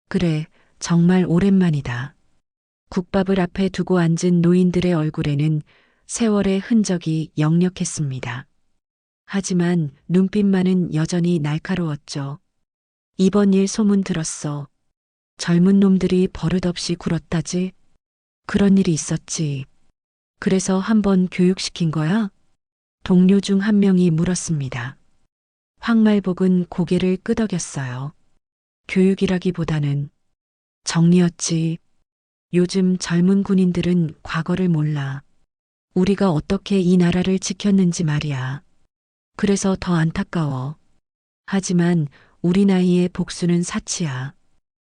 C: 그래, 정말 오랜만이다. 국밥을 앞에 두고 앉은 노인들의 얼굴에는 세월의 흔적이 역력했습니다. 하지만 눈빛만은 여전히 날카로웠죠. 이번 일 소문 들었어. 젊은 놈들이 버릇없이 굴었다지. 그런 일이 있었지. 그래서 한번 교육시킨 거야? 동료 중 한 명이 물었습니다. 황말복은 고개를 끄덕였어요. 교육이라기보다는 정리였지. 요즘 젊은 군인들은 과거를 몰라. 우리가 어떻게 이 나라를 지켰는지 말이야. 그래서 더 안타까워. 하지만 우리 나이에 복수는 사치야.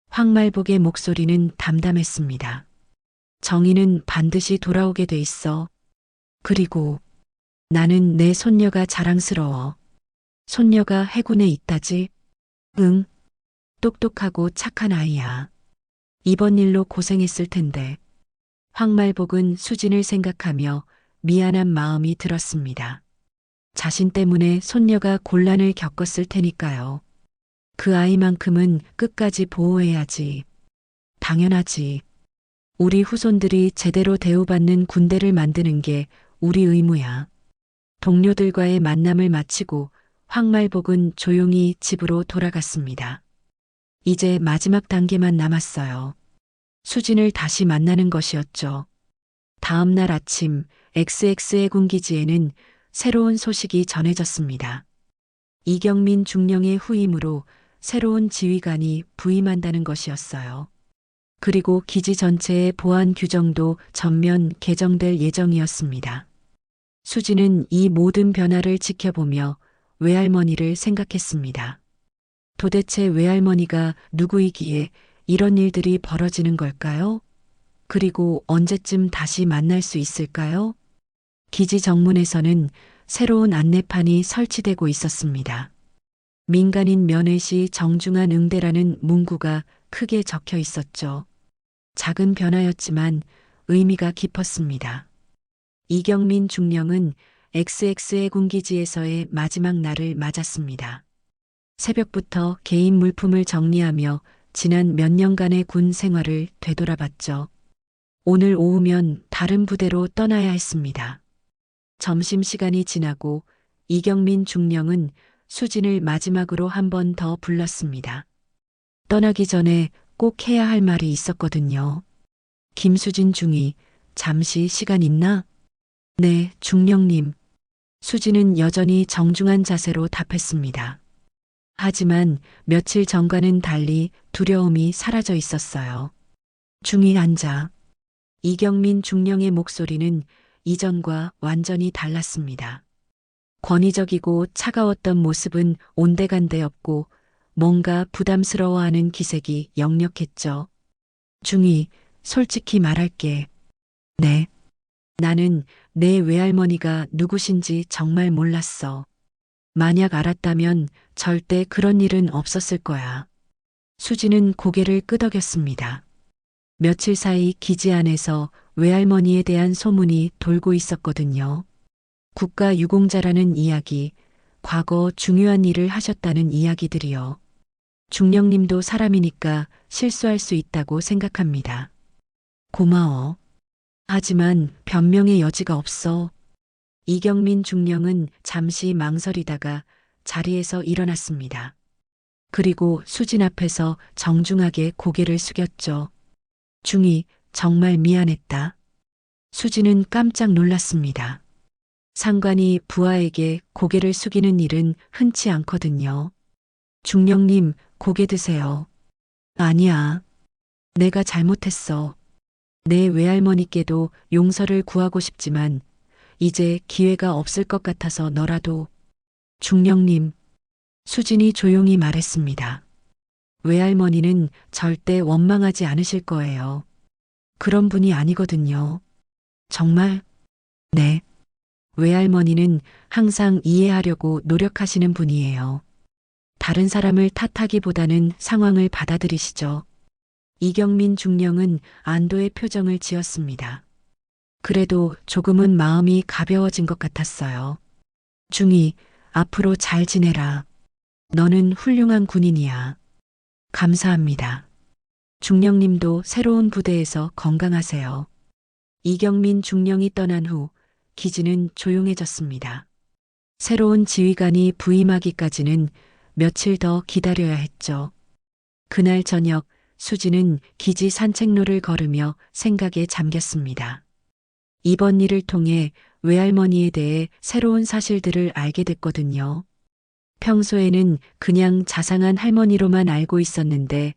C: 황말복의 목소리는 담담했습니다. 정의는 반드시 돌아오게 돼 있어. 그리고 나는 내 손녀가 자랑스러워. 손녀가 해군에 있다지? 응. 똑똑하고 착한 아이야. 이번 일로 고생했을 텐데. 황말복은 수진을 생각하며 미안한 마음이 들었습니다. 자신 때문에 손녀가 곤란을 겪었을 테니까요. 그 아이만큼은 끝까지 보호해야지. 당연하지. 우리 후손들이 제대로 대우받는 군대를 만드는 게 우리 의무야. 동료들과의 만남을 마치고 황말복은 조용히 집으로 돌아갔습니다. 이제 마지막 단계만 남았어요. 수진을 다시 만나는 것이었죠. 다음 날 아침 XX의 군기지에는 새로운 소식이 전해졌습니다. 이경민 중령의 후임으로 새로운 지휘관이 부임한다는 것이었어요. 그리고 기지 전체의 보안 규정도 전면 개정될 예정이었습니다. 수진은 이 모든 변화를 지켜보며 외할머니를 생각했습니다. 도대체 외할머니가 누구이기에 이런 일들이 벌어지는 걸까요? 그리고 언제쯤 다시 만날 수 있을까요? 기지 정문에서는 새로운 안내판이 설치되고 있었습니다. 민간인 면회 시 정중한 응대라는 문구가 크게 적혀 있었죠. 작은 변화였지만 의미가 깊었습니다. 이경민 중령은 XX의 군기지에서의 마지막 날을 맞았습니다. 새벽부터 개인 물품을 정리하며 지난 몇 년간의 군 생활을 되돌아봤죠. 오늘 오후면 다른 부대로 떠나야 했습니다. 점심시간이 지나고 이경민 중령은 수진을 마지막으로 한 번 더 불렀습니다. 떠나기 전에 꼭 해야 할 말이 있었거든요. 김수진 중위, 잠시 시간 있나? 네, 중령님. 수진은 여전히 정중한 자세로 답했습니다. 하지만 며칠 전과는 달리 두려움이 사라져 있었어요. 중위 앉아. 이경민 중령의 목소리는 이전과 완전히 달랐습니다. 권위적이고 차가웠던 모습은 온데간데 없고 뭔가 부담스러워하는 기색이 역력했죠. 중위, 솔직히 말할게. 네. 나는 내 외할머니가 누구신지 정말 몰랐어. 만약 알았다면 절대 그런 일은 없었을 거야. 수지는 고개를 끄덕였습니다. 며칠 사이 기지 안에서 외할머니에 대한 소문이 돌고 있었거든요. 국가 유공자라는 이야기, 과거 중요한 일을 하셨다는 이야기들이요. 중령님도 사람이니까 실수할 수 있다고 생각합니다. 고마워. 하지만 변명의 여지가 없어. 이경민 중령은 잠시 망설이다가 자리에서 일어났습니다. 그리고 수진 앞에서 정중하게 고개를 숙였죠. 중위, 정말 미안했다. 수진은 깜짝 놀랐습니다. 상관이 부하에게 고개를 숙이는 일은 흔치 않거든요. 중령님, 고개 드세요. 아니야. 내가 잘못했어. 내 외할머니께도 용서를 구하고 싶지만 이제 기회가 없을 것 같아서 너라도. 중령님, 수진이 조용히 말했습니다. 외할머니는 절대 원망하지 않으실 거예요. 그런 분이 아니거든요. 정말? 네. 외할머니는 항상 이해하려고 노력하시는 분이에요. 다른 사람을 탓하기보다는 상황을 받아들이시죠. 이경민 중령은 안도의 표정을 지었습니다. 그래도 조금은 마음이 가벼워진 것 같았어요. 중위, 앞으로 잘 지내라. 너는 훌륭한 군인이야. 감사합니다. 중령님도 새로운 부대에서 건강하세요. 이경민 중령이 떠난 후 기지는 조용해졌습니다. 새로운 지휘관이 부임하기까지는 며칠 더 기다려야 했죠. 그날 저녁 수지는 기지 산책로를 걸으며 생각에 잠겼습니다. 이번 일을 통해 외할머니에 대해 새로운 사실들을 알게 됐거든요. 평소에는 그냥 자상한 할머니로만 알고 있었는데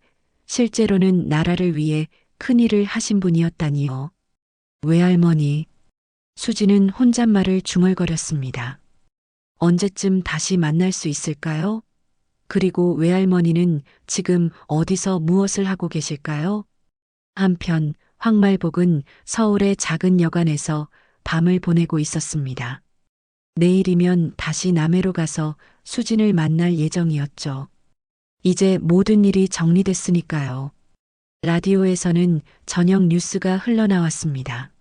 C: 실제로는 나라를 위해 큰일을 하신 분이었다니요. 외할머니. 수지는 혼잣말을 중얼거렸습니다. 언제쯤 다시 만날 수 있을까요? 그리고 외할머니는 지금 어디서 무엇을 하고 계실까요? 한편 황말복은 서울의 작은 여관에서 밤을 보내고 있었습니다. 내일이면 다시 남해로 가서 수진을 만날 예정이었죠. 이제 모든 일이 정리됐으니까요. 라디오에서는 저녁 뉴스가 흘러나왔습니다.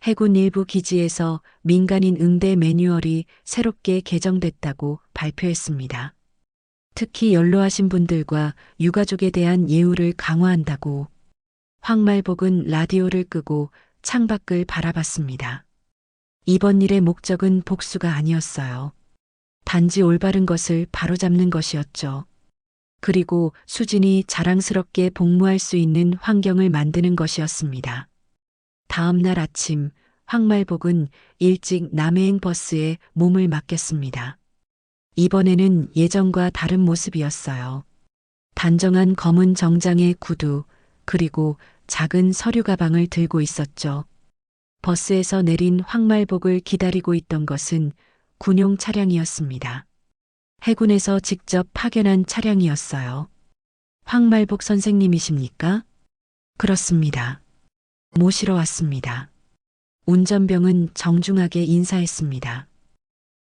C: 해군 일부 기지에서 민간인 응대 매뉴얼이 새롭게 개정됐다고 발표했습니다. 특히 연로하신 분들과 유가족에 대한 예우를 강화한다고. 황말복은 라디오를 끄고 창밖을 바라봤습니다. 이번 일의 목적은 복수가 아니었어요. 단지 올바른 것을 바로잡는 것이었죠. 그리고 수진이 자랑스럽게 복무할 수 있는 환경을 만드는 것이었습니다. 다음 날 아침 황말복은 일찍 남해행 버스에 몸을 맡겼습니다. 이번에는 예전과 다른 모습이었어요. 단정한 검은 정장의 구두, 그리고 작은 서류 가방을 들고 있었죠. 버스에서 내린 황말복을 기다리고 있던 것은 군용 차량이었습니다. 해군에서 직접 파견한 차량이었어요. 황말복 선생님이십니까? 그렇습니다. 모시러 왔습니다. 운전병은 정중하게 인사했습니다.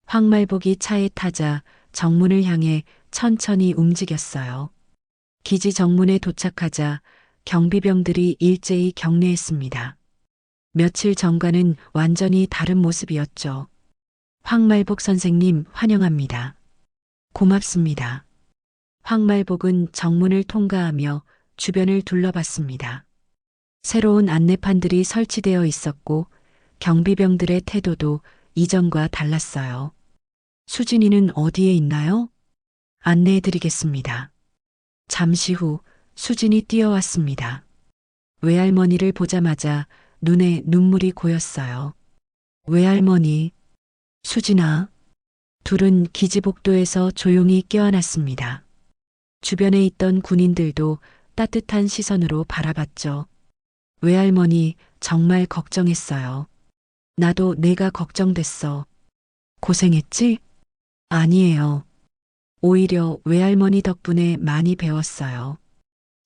C: 황말복이 차에 타자 정문을 향해 천천히 움직였어요. 기지 정문에 도착하자 경비병들이 일제히 경례했습니다. 며칠 전과는 완전히 다른 모습이었죠. 황말복 선생님 환영합니다. 고맙습니다. 황말복은 정문을 통과하며 주변을 둘러봤습니다. 새로운 안내판들이 설치되어 있었고 경비병들의 태도도 이전과 달랐어요. 수진이는 어디에 있나요? 안내해드리겠습니다. 잠시 후 수진이 뛰어왔습니다. 외할머니를 보자마자 눈에 눈물이 고였어요. 외할머니, 수진아. 둘은 기지복도에서 조용히 껴안았습니다. 주변에 있던 군인들도 따뜻한 시선으로 바라봤죠. 외할머니 정말 걱정했어요. 나도 내가 걱정됐어. 고생했지? 아니에요. 오히려 외할머니 덕분에 많이 배웠어요.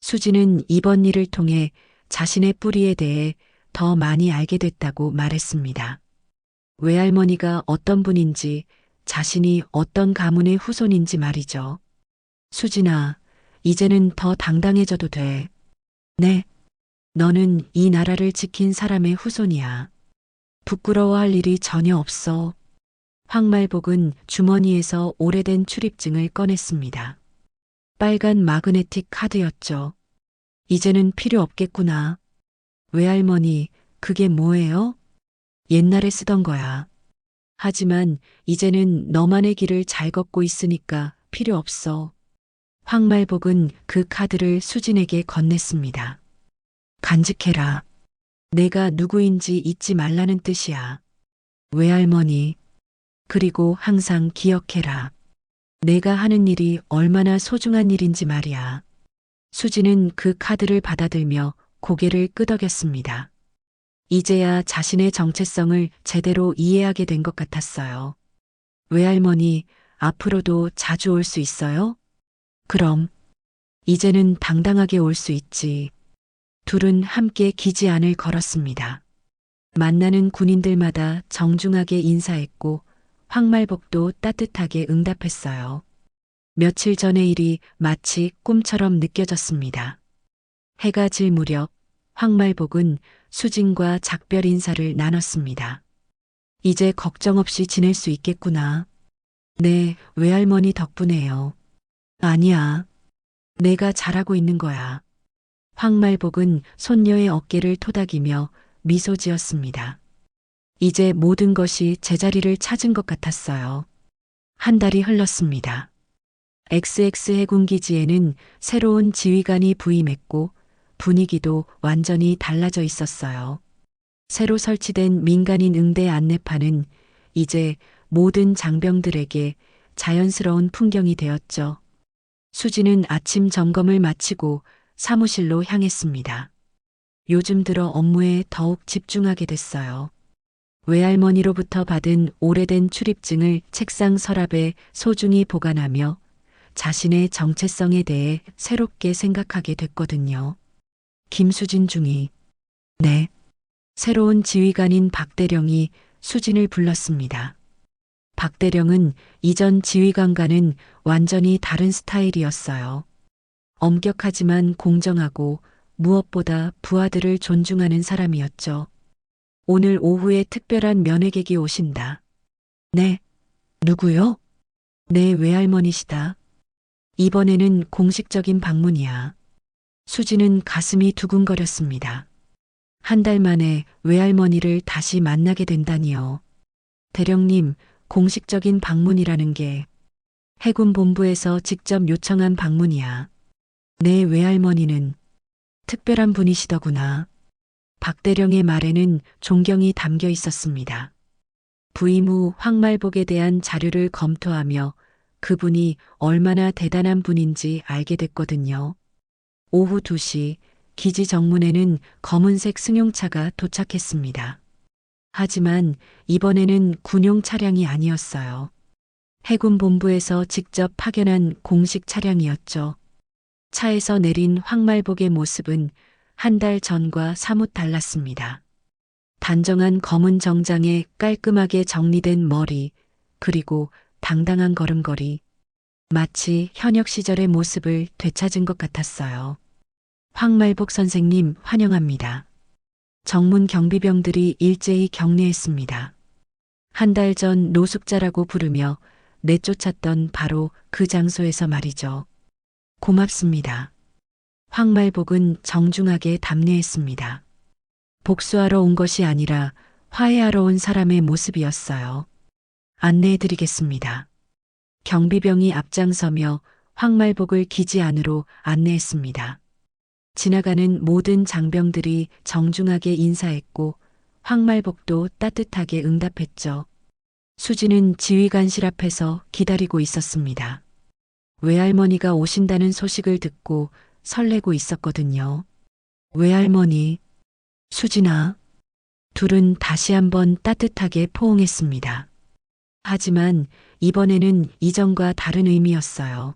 C: 수지는 이번 일을 통해 자신의 뿌리에 대해 더 많이 알게 됐다고 말했습니다. 외할머니가 어떤 분인지, 자신이 어떤 가문의 후손인지 말이죠. 수진아, 이제는 더 당당해져도 돼. 네. 너는 이 나라를 지킨 사람의 후손이야. 부끄러워할 일이 전혀 없어. 황말복은 주머니에서 오래된 출입증을 꺼냈습니다. 빨간 마그네틱 카드였죠. 이제는 필요 없겠구나. 외할머니, 그게 뭐예요? 옛날에 쓰던 거야. 하지만 이제는 너만의 길을 잘 걷고 있으니까 필요 없어. 황말복은 그 카드를 수진에게 건넸습니다. 간직해라. 내가 누구인지 잊지 말라는 뜻이야. 외할머니. 그리고 항상 기억해라. 내가 하는 일이 얼마나 소중한 일인지 말이야. 수진은 그 카드를 받아들며 고개를 끄덕였습니다. 이제야 자신의 정체성을 제대로 이해하게 된 것 같았어요. 외할머니, 앞으로도 자주 올 수 있어요? 그럼. 이제는 당당하게 올 수 있지. 둘은 함께 기지 안을 걸었습니다. 만나는 군인들마다 정중하게 인사했고 황말복도 따뜻하게 응답했어요. 며칠 전의 일이 마치 꿈처럼 느껴졌습니다. 해가 질 무렵 황말복은 수진과 작별 인사를 나눴습니다. 이제 걱정 없이 지낼 수 있겠구나. 네, 외할머니 덕분에요. 아니야. 내가 잘하고 있는 거야. 황말복은 손녀의 어깨를 토닥이며 미소 지었습니다. 이제 모든 것이 제자리를 찾은 것 같았어요. 한 달이 흘렀습니다. XX 해군기지에는 새로운 지휘관이 부임했고 분위기도 완전히 달라져 있었어요. 새로 설치된 민간인 응대 안내판은 이제 모든 장병들에게 자연스러운 풍경이 되었죠. 수지는 아침 점검을 마치고 사무실로 향했습니다. 요즘 들어 업무에 더욱 집중하게 됐어요. 외할머니로부터 받은 오래된 출입증을 책상 서랍에 소중히 보관하며 자신의 정체성에 대해 새롭게 생각하게 됐거든요. 김수진 중위. 네. 새로운 지휘관인 박대령이 수진을 불렀습니다. 박대령은 이전 지휘관과는 완전히 다른 스타일이었어요. 엄격하지만 공정하고 무엇보다 부하들을 존중하는 사람이었죠. 오늘 오후에 특별한 면회객이 오신다. 네. 누구요? 내 외할머니시다. 이번에는 공식적인 방문이야. 수지는 가슴이 두근거렸습니다. 한 달 만에 외할머니를 다시 만나게 된다니요. 대령님, 공식적인 방문이라는 게 해군 본부에서 직접 요청한 방문이야. 내 외할머니는 특별한 분이시더구나. 박대령의 말에는 존경이 담겨 있었습니다. 부임 후 황말복에 대한 자료를 검토하며 그분이 얼마나 대단한 분인지 알게 됐거든요. 오후 2시 기지 정문에는 검은색 승용차가 도착했습니다. 하지만 이번에는 군용 차량이 아니었어요. 해군 본부에서 직접 파견한 공식 차량이었죠. 차에서 내린 황말복의 모습은 한 달 전과 사뭇 달랐습니다. 단정한 검은 정장에 깔끔하게 정리된 머리, 그리고 당당한 걸음걸이. 마치 현역 시절의 모습을 되찾은 것 같았어요. 황말복 선생님 환영합니다. 정문 경비병들이 일제히 격려했습니다. 한 달 전 노숙자라고 부르며 내쫓았던 바로 그 장소에서 말이죠. 고맙습니다. 황말복은 정중하게 답례했습니다. 복수하러 온 것이 아니라 화해하러 온 사람의 모습이었어요. 안내해드리겠습니다. 경비병이 앞장서며 황말복을 기지 안으로 안내했습니다. 지나가는 모든 장병들이 정중하게 인사했고 황말복도 따뜻하게 응답했죠. 수지는 지휘관실 앞에서 기다리고 있었습니다. 외할머니가 오신다는 소식을 듣고 설레고 있었거든요. 외할머니, 수진아. 둘은 다시 한번 따뜻하게 포옹했습니다. 하지만 이번에는 이전과 다른 의미였어요.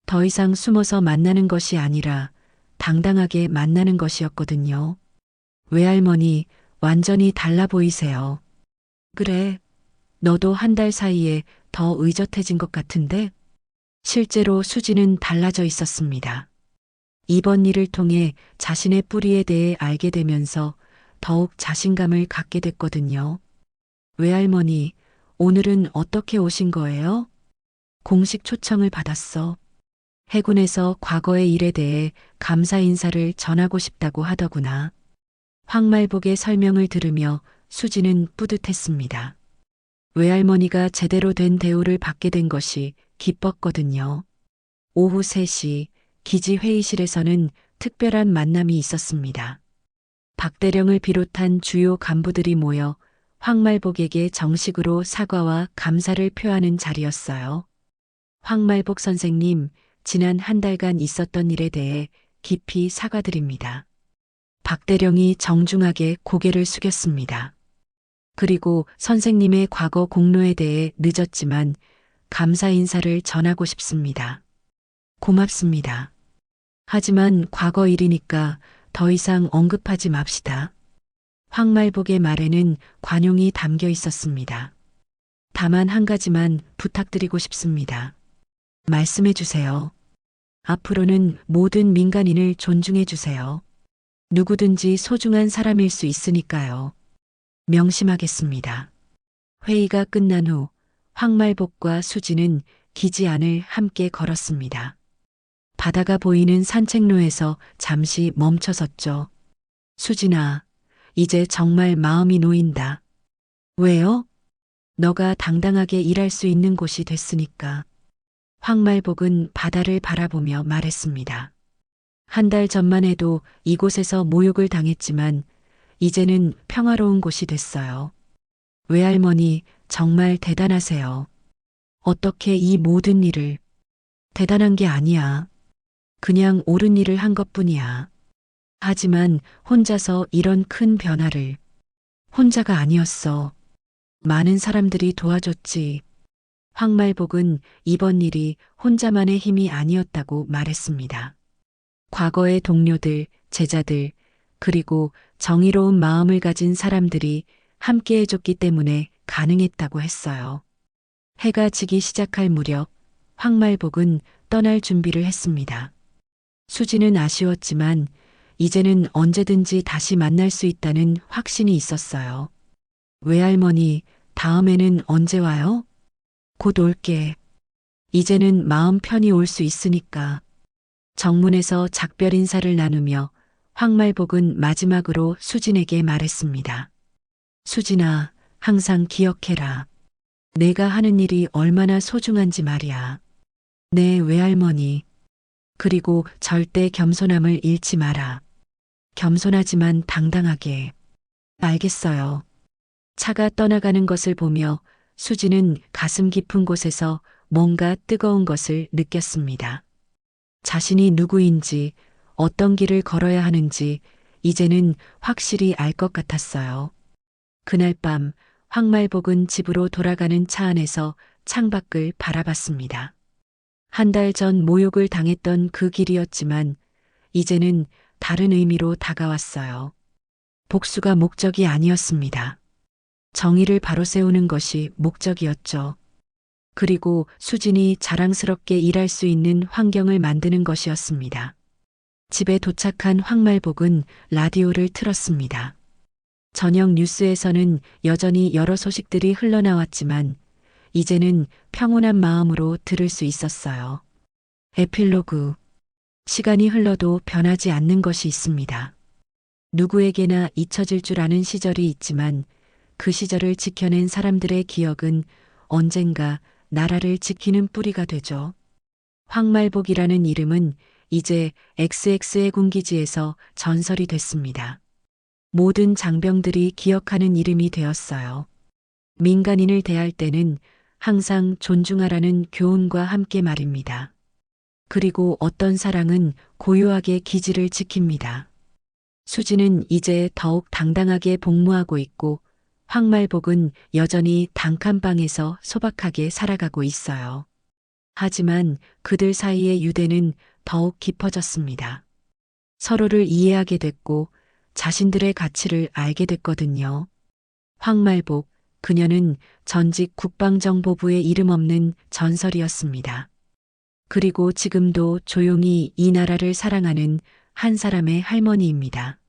C: 더 이상 숨어서 만나는 것이 아니라 당당하게 만나는 것이었거든요. 외할머니, 완전히 달라 보이세요. 그래, 너도 한 달 사이에 더 의젓해진 것 같은데? 실제로 수지는 달라져 있었습니다. 이번 일을 통해 자신의 뿌리에 대해 알게 되면서 더욱 자신감을 갖게 됐거든요. 외할머니, 오늘은 어떻게 오신 거예요? 공식 초청을 받았어. 해군에서 과거의 일에 대해 감사 인사를 전하고 싶다고 하더구나. 황말복의 설명을 들으며 수지는 뿌듯했습니다. 외할머니가 제대로 된 대우를 받게 된 것이 기뻤거든요. 오후 3시 기지 회의실에서는 특별한 만남이 있었습니다. 박대령을 비롯한 주요 간부들이 모여 황말복에게 정식으로 사과와 감사를 표하는 자리였어요. 황말복 선생님, 지난 한 달간 있었던 일에 대해 깊이 사과드립니다. 박대령이 정중하게 고개를 숙였습니다. 그리고 선생님의 과거 공로에 대해 늦었지만 감사 인사를 전하고 싶습니다. 고맙습니다. 하지만 과거 일이니까 더 이상 언급하지 맙시다. 황말복의 말에는 관용이 담겨 있었습니다. 다만 한 가지만 부탁드리고 싶습니다. 말씀해 주세요. 앞으로는 모든 민간인을 존중해 주세요. 누구든지 소중한 사람일 수 있으니까요. 명심하겠습니다. 회의가 끝난 후 황말복과 수지는 기지 안을 함께 걸었습니다. 바다가 보이는 산책로에서 잠시 멈춰섰죠. 수진아, 이제 정말 마음이 놓인다. 왜요? 너가 당당하게 일할 수 있는 곳이 됐으니까. 황말복은 바다를 바라보며 말했습니다. 한 달 전만 해도 이곳에서 모욕을 당했지만 이제는 평화로운 곳이 됐어요. 외할머니 정말 대단하세요. 어떻게 이 모든 일을. 대단한 게 아니야. 그냥 옳은 일을 한 것뿐이야. 하지만 혼자서 이런 큰 변화를. 혼자가 아니었어. 많은 사람들이 도와줬지. 황말복은 이번 일이 혼자만의 힘이 아니었다고 말했습니다. 과거의 동료들, 제자들, 그리고 정의로운 마음을 가진 사람들이 함께 해줬기 때문에 가능했다고 했어요. 해가 지기 시작할 무렵 황말복은 떠날 준비를 했습니다. 수지는 아쉬웠지만 이제는 언제든지 다시 만날 수 있다는 확신이 있었어요. 외할머니, 다음에는 언제 와요? 곧 올게. 이제는 마음 편히 올 수 있으니까. 정문에서 작별 인사를 나누며 황말복은 마지막으로 수진에게 말했습니다. 수진아, 항상 기억해라. 내가 하는 일이 얼마나 소중한지 말이야. 네, 외할머니. 그리고 절대 겸손함을 잃지 마라. 겸손하지만 당당하게. 알겠어요. 차가 떠나가는 것을 보며 수지는 가슴 깊은 곳에서 뭔가 뜨거운 것을 느꼈습니다. 자신이 누구인지, 어떤 길을 걸어야 하는지 이제는 확실히 알 것 같았어요. 그날 밤 황말복은 집으로 돌아가는 차 안에서 창밖을 바라봤습니다. 한 달 전 모욕을 당했던 그 길이었지만 이제는 다른 의미로 다가왔어요. 복수가 목적이 아니었습니다. 정의를 바로 세우는 것이 목적이었죠. 그리고 수진이 자랑스럽게 일할 수 있는 환경을 만드는 것이었습니다. 집에 도착한 황말복은 라디오를 틀었습니다. 저녁 뉴스에서는 여전히 여러 소식들이 흘러나왔지만 이제는 평온한 마음으로 들을 수 있었어요. 에필로그. 시간이 흘러도 변하지 않는 것이 있습니다. 누구에게나 잊혀질 줄 아는 시절이 있지만 그 시절을 지켜낸 사람들의 기억은 언젠가 나라를 지키는 뿌리가 되죠. 황말복이라는 이름은 이제 XX의 군기지에서 전설이 됐습니다. 모든 장병들이 기억하는 이름이 되었어요. 민간인을 대할 때는 항상 존중하라는 교훈과 함께 말입니다. 그리고 어떤 사랑은 고요하게 기지를 지킵니다. 수지는 이제 더욱 당당하게 복무하고 있고 황말복은 여전히 단칸방에서 소박하게 살아가고 있어요. 하지만 그들 사이의 유대는 더욱 깊어졌습니다. 서로를 이해하게 됐고 자신들의 가치를 알게 됐거든요. 황말복, 그녀는 전직 국방정보부의 이름 없는 전설이었습니다. 그리고 지금도 조용히 이 나라를 사랑하는 한 사람의 할머니입니다.